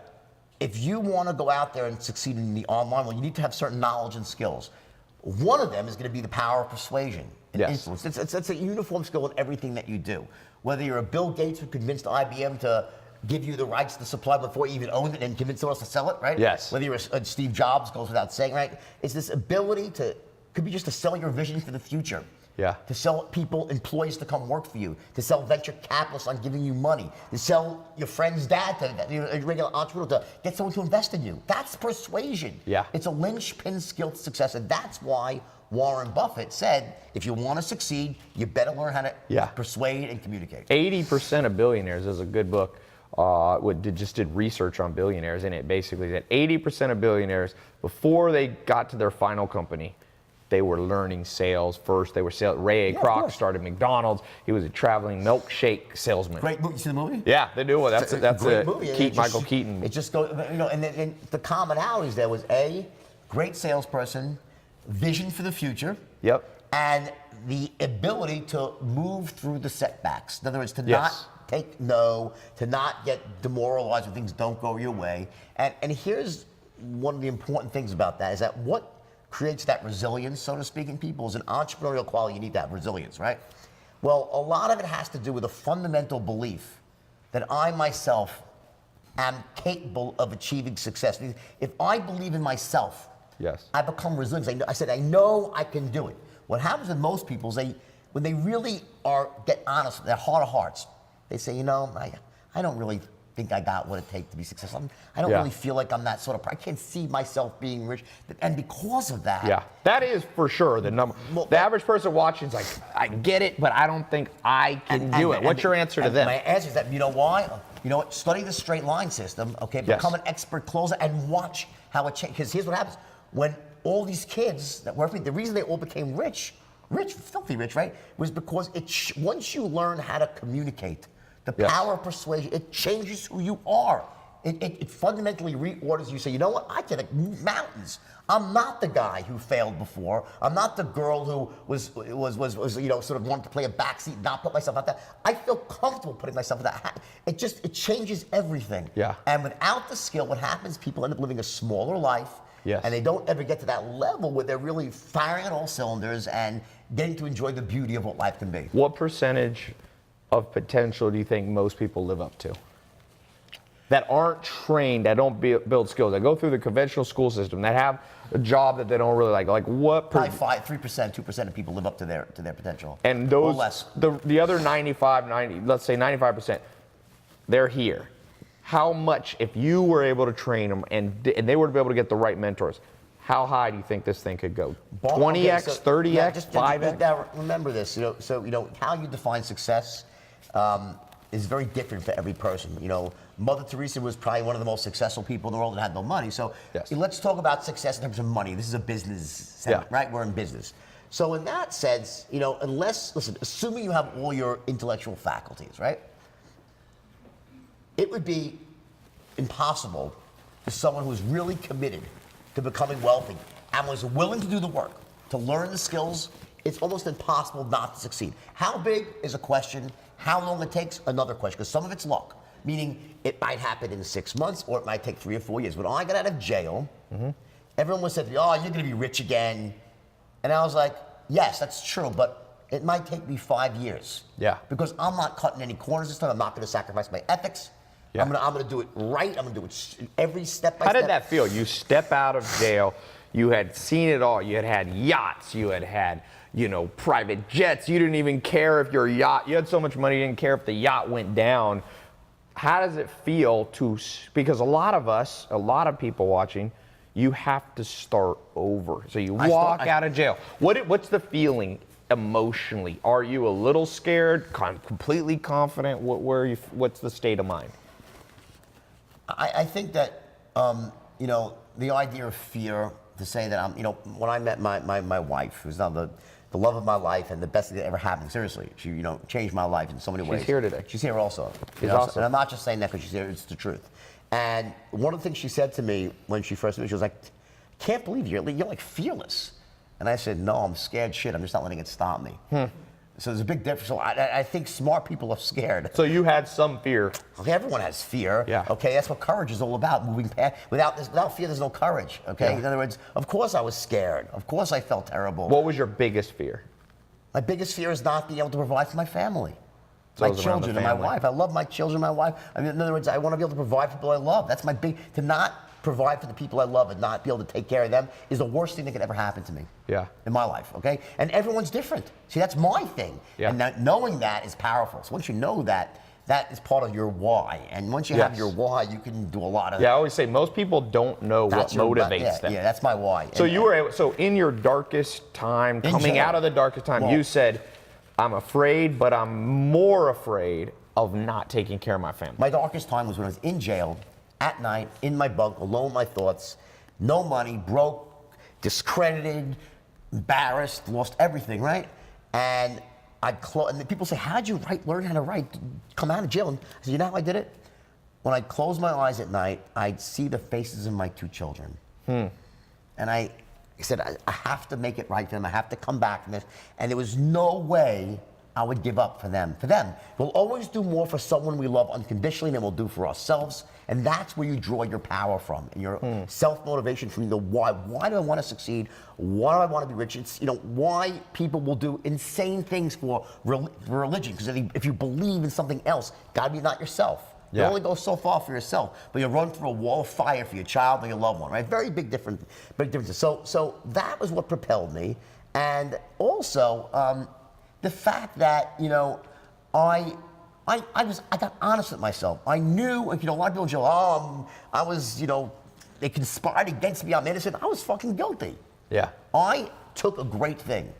If you want to go out there and succeed in the online world, you need to have certain knowledge and skills. One of them is going to be the power of persuasion and influence. It's a uniform skill in everything that you do. Whether you're a Bill Gates who convinced IBM to give you the rights to supply before you even own it and convince someone else to sell it, right? Yes. Whether you're a Steve Jobs, goes without saying, right? It's this ability could be just to sell your vision for the future. Yeah. To sell people, employees to come work for you, to sell venture capitalists on giving you money, to sell your friend's dad, a regular entrepreneur, to get someone to invest in you. That's persuasion. Yeah. It's a linchpin skill to success, and that's why Warren Buffett said, if you want to succeed, you better learn how to persuade and communicate. 80% of billionaires is a good book. Just did research on billionaires, and it basically said 80% of billionaires, before they got to their final company, they were learning sales first. They were Ray Kroc started McDonald's. He was a traveling milkshake salesman. Great movie. You see the movie? Yeah, they do. That's a great movie. Michael Keaton. It just goes, and the commonalities there was great salesperson, vision for the future. Yep. And the ability to move through the setbacks. In other words, to not take no, to not get demoralized when things don't go your way. And here's one of the important things about that is that what creates that resilience, so to speak, in people is an entrepreneurial quality. You need to have resilience, right? Well, a lot of it has to do with a fundamental belief that I myself am capable of achieving success. If I believe in myself, I become resilient. I said, I know I can do it. What happens with most people is when they really get honest, their heart of hearts, they say, I don't really think I got what it takes to be successful. I don't really feel like I'm that sort of person. I can't see myself being rich. And because of that. Yeah, that is for sure the number. The average person watching is like, I get it, but I don't think I can do it. What's your answer to them? My answer is that, you know why? You know what? Study the straight line system, okay? Become an expert closer and watch how it changes. Because here's what happens. When all these kids that work for me, the reason they all became rich, filthy rich, right? Was because once you learn how to communicate, the power of persuasion, it changes who you are. It fundamentally reorders you. Say, you know what? I can mountains. I'm not the guy who failed before. I'm not the girl who was you know, sort of wanted to play a backseat, not put myself out there. I feel comfortable putting myself in that. It changes everything. Yeah. And without the skill, what happens? People end up living a smaller life. Yes. And they don't ever get to that level where they're really firing on all cylinders and getting to enjoy the beauty of what life can be. What percentage of potential do you think most people live up to? That aren't trained, that don't build skills, that go through the conventional school system, that have a job that they don't really like. Like what? Probably 3%, 2% of people live up to their potential. And those, or less. the other 90, let's say 95%, they're here. How much, if you were able to train them and they were to be able to get the right mentors, how high do you think this thing could go? 20x, 30x, 5x? Now remember this, how you define success is very different for every person. You know, Mother Teresa was probably one of the most successful people in the world and had no money. So let's talk about success in terms of money. This is a business segment, right? We're in business. So in that sense, assuming you have all your intellectual faculties, right? It would be impossible for someone who's really committed to becoming wealthy and was willing to do the work, to learn the skills. It's almost impossible not to succeed. How big is a question. How long it takes, another question, because some of it's luck, meaning it might happen in 6 months or it might take 3 or 4 years. When I got out of jail, everyone was saying, oh, you're gonna be rich again. And I was like, yes, that's true, but it might take me 5 years. Yeah. Because I'm not cutting any corners this time. I'm not gonna sacrifice my ethics. Yeah. I'm gonna do it right. I'm gonna do it every step by step. How did that feel? You step out of jail, you had seen it all. You had yachts, you had private jets. You didn't even care if your yacht, you had so much money, you didn't care if the yacht went down. How does it feel because a lot of people watching, you have to start over. So you walk out of jail. What's the feeling emotionally? Are you a little scared, completely confident? What's the state of mind? I think that, the idea of fear, to say that when I met my wife, who's now the love of my life and the best thing that ever happened, seriously, she, changed my life in so many ways. She's here today. She's here also. She's awesome. And I'm not just saying that because she's here, it's the truth. And one of the things she said to me when she first met me, she was like, can't believe you're like fearless. And I said, no, I'm scared shit. I'm just not letting it stop me. So there's a big difference. So I think smart people are scared. So you had some fear. Okay, everyone has fear. Yeah. Okay, that's what courage is all about. Moving past. Without fear, there's no courage. Okay. Yeah. In other words, of course I was scared. Of course I felt terrible. What was your biggest fear? My biggest fear is not being able to provide for my family, my children, and my wife. I love my children, my wife. I mean, in other words, I want to be able to provide for people I love. That's my to not provide for the people I love and not be able to take care of them is the worst thing that could ever happen to me. Yeah. In my life, okay? And everyone's different. See, that's my thing. Yeah. And knowing that is powerful. So once you know that, that is part of your why. And once you have your why, you can do a lot of. Yeah, I always say most people don't know what motivates them. Yeah, that's my why. So so in your darkest time, coming out of the darkest time, you said, I'm afraid, but I'm more afraid of not taking care of my family. My darkest time was when I was in jail, at night, in my bunk, alone with my thoughts, no money, broke, discredited, embarrassed, lost everything, right? And and people say, how'd you learn how to write, come out of jail? And I said, you know how I did it? When I closed my eyes at night, I'd see the faces of my 2 children. And I said, I have to make it right for them. I have to come back from this. And there was no way I would give up for them. We'll always do more for someone we love unconditionally than we'll do for ourselves. And that's where you draw your power from and your self-motivation from the why. Why do I want to succeed? Why do I want to be rich? It's, why people will do insane things for religion. Because if you believe in something else, got to be not yourself. You only go so far for yourself, but you run through a wall of fire for your child or your loved one, right? Very big differences. So that was what propelled me. And also, the fact that, I got honest with myself. I knew, a lot of people go, I was, they conspired against me, I'm innocent. I was fucking guilty. Yeah. I took a great thing.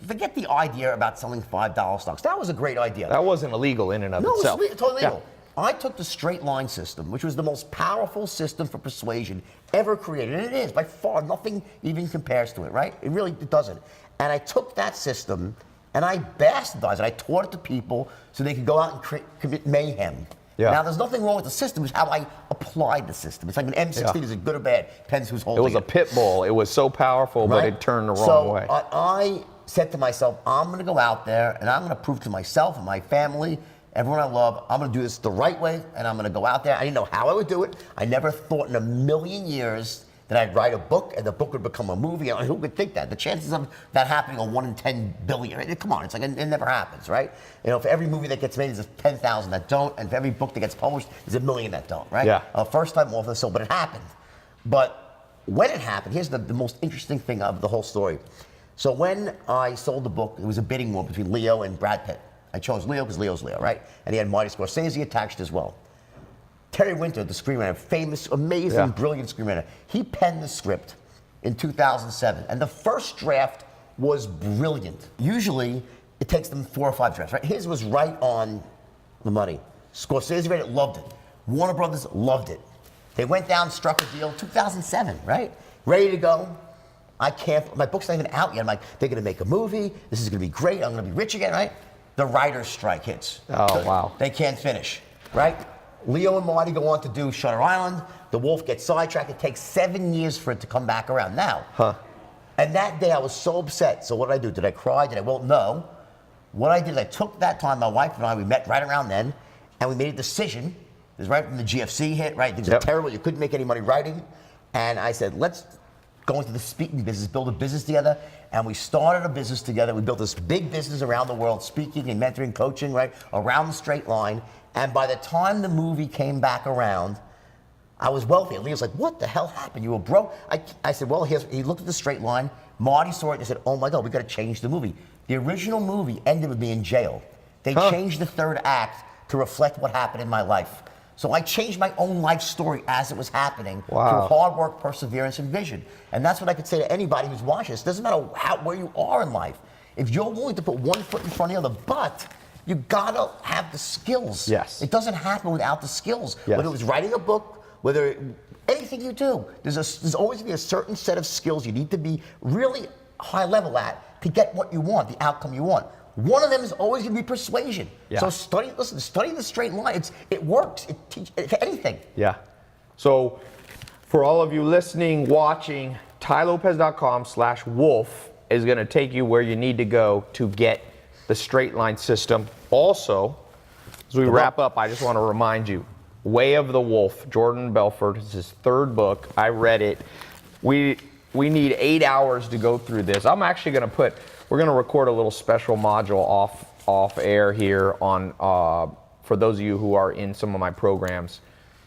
Forget the idea about selling $5 stocks. That was a great idea. That wasn't illegal in and of itself. No, it was totally legal. I took the straight line system, which was the most powerful system for persuasion ever created. And it is, by far, nothing even compares to it, right? It really doesn't. And I took that system and I bastardized it. I taught it to people so they could go out and commit mayhem. Yeah. Now, there's nothing wrong with the system. It's how I applied the system. It's like an M16, is it good or bad? Depends who's holding it. It was a pit bull. It was so powerful, but it turned the wrong way. So I said to myself, I'm going to go out there and I'm going to prove to myself and my family, everyone I love, I'm going to do this the right way, and I'm going to go out there. I didn't know how I would do it. I never thought in a million years that I'd write a book and the book would become a movie. Who would think that? The chances of that happening are 1 in 10 billion. Right? Come on, it's like it never happens, right? You know, for every movie that gets made, there's 10,000 that don't, and for every book that gets published, there's 1 million that don't, right? Yeah. First time off the so, but it happened. But when it happened, here's the most interesting thing of the whole story. So when I sold the book, it was a bidding war between Leo and Brad Pitt. I chose Leo because Leo's Leo, right? And he had Marty Scorsese attached as well. Terry Winter, the screenwriter, famous, amazing, brilliant screenwriter, he penned the script in 2007. And the first draft was brilliant. Usually, it takes them 4 or 5 drafts, right? His was right on the money. Scorsese read it, loved it. Warner Brothers loved it. They went down, struck a deal, 2007, right? Ready to go. My book's not even out yet. I'm like, they're gonna make a movie. This is gonna be great. I'm gonna be rich again, right? The writer's strike hits. Oh, wow. They can't finish, right? Leo and Marty go on to do Shutter Island. The Wolf gets sidetracked. It takes 7 years for it to come back around. Now, and that day I was so upset. So what did I do? Did I cry? Did I? Well, no. What I did is I took that time, my wife and I, we met right around then, and we made a decision. It was right when the GFC hit, right? Things were terrible. You couldn't make any money writing. And I said, let's go into the speaking business, build a business together. And we started a business together. We built this big business around the world, speaking and mentoring, coaching, right? Around the straight line. And by the time the movie came back around, I was wealthy. And Leo's like, what the hell happened? You were broke? I said, well, he looked at the straight line. Marty saw it and said, oh my God, we got to change the movie. The original movie ended with me in jail. They changed the 3rd act to reflect what happened in my life. So I changed my own life story as it was happening through hard work, perseverance, and vision. And that's what I could say to anybody who's watching this. It doesn't matter where you are in life. If you're willing to put one foot in front of the other, but you gotta have the skills. Yes. It doesn't happen without the skills. Yes. Whether it's writing a book, whether anything you do, there's always gonna be a certain set of skills you need to be really high level at to get what you want, the outcome you want. One of them is always going to be persuasion. Yeah. So study the straight line. It works. It teaches anything. Yeah. So for all of you listening, watching, tailopez.com/wolf is going to take you where you need to go to get the straight line system. Also, as we wrap up, I just want to remind you, Way of the Wolf, Jordan Belfort, is his 3rd book. I read it. We need 8 hours to go through this. I'm actually going to we're going to record a little special module off air here on for those of you who are in some of my programs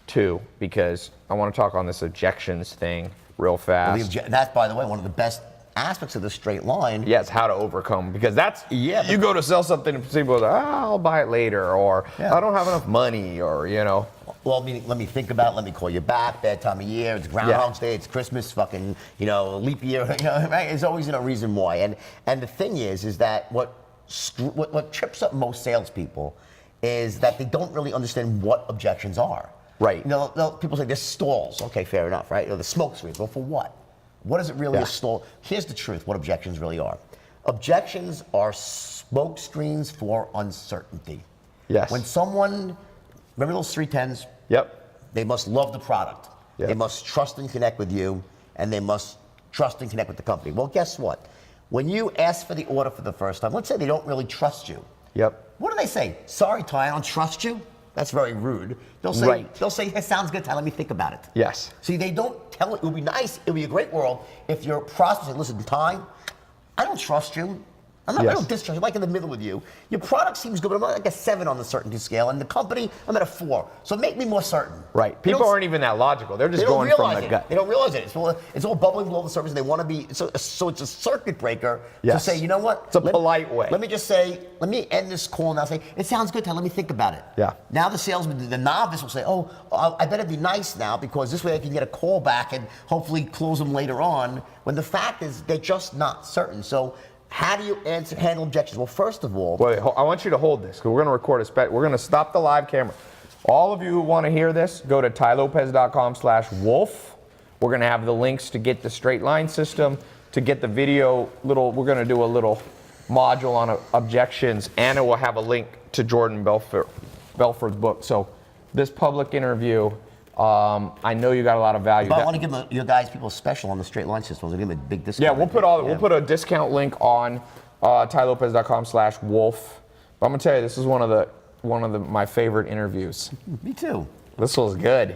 too, because I want to talk on this objections thing real fast. That's, by the way, one of the best aspects of the straight line. Yes, how to overcome, because that's, you go to sell something and people go, I'll buy it later, or I don't have enough money, or, you know. Well, let me think about it, let me call you back, bad time of year, it's Groundhog's Day, it's Christmas, fucking, leap year, right? There's always a reason why. And the thing is that what trips up most salespeople is that they don't really understand what objections are. Right. People say, there's stalls. Okay, fair enough, right? The smoke screens. Well, for what? What is it really a stall? Here's the truth, what objections really are. Objections are smoke screens for uncertainty. Yes. When someone, remember those 310s? Yep. They must love the product. Yep. They must trust and connect with you, and they must trust and connect with the company. Well, guess what? When you ask for the order for the first time, let's say they don't really trust you. Yep. What do they say? Sorry, Ty, I don't trust you. That's very rude. They'll say, hey, sounds good, Ty, let me think about it. Yes. See, they don't tell it. It would be nice, it would be a great world if your prospect said, listen, Ty, I don't trust you. I don't distrust you, I'm like in the middle with you. Your product seems good, but I'm like a 7 on the certainty scale. And the company, I'm at a 4. So make me more certain. Right. People aren't even that logical. They're just going from the gut. They don't realize it. It's all bubbling below the surface, and they want to be, so it's a circuit breaker to say, you know what? It's a polite way. Let me just say, let me end this call now. Say, it sounds good, Ty, let me think about it. Yeah. Now the salesman, the novice will say, oh, I better be nice now because this way I can get a call back and hopefully close them later on. When the fact is, they're just not certain. So how do you handle objections? Well, first of all, wait, I want you to hold this because we're going to record we're going to stop the live camera. All of you who want to hear this, go to tailopez.com/wolf. We're going to have the links to get the straight line system, to get the video we're going to do a little module on objections, and it will have a link to Jordan Belfort's book. So this public interview, I know you got a lot of value. But I want to give you guys people special on the straight line system. We'll give them a big discount. Yeah, we'll put a discount link on tailopez.com/wolf. But I'm gonna tell you, this is one of my favorite interviews. Me too. This was good.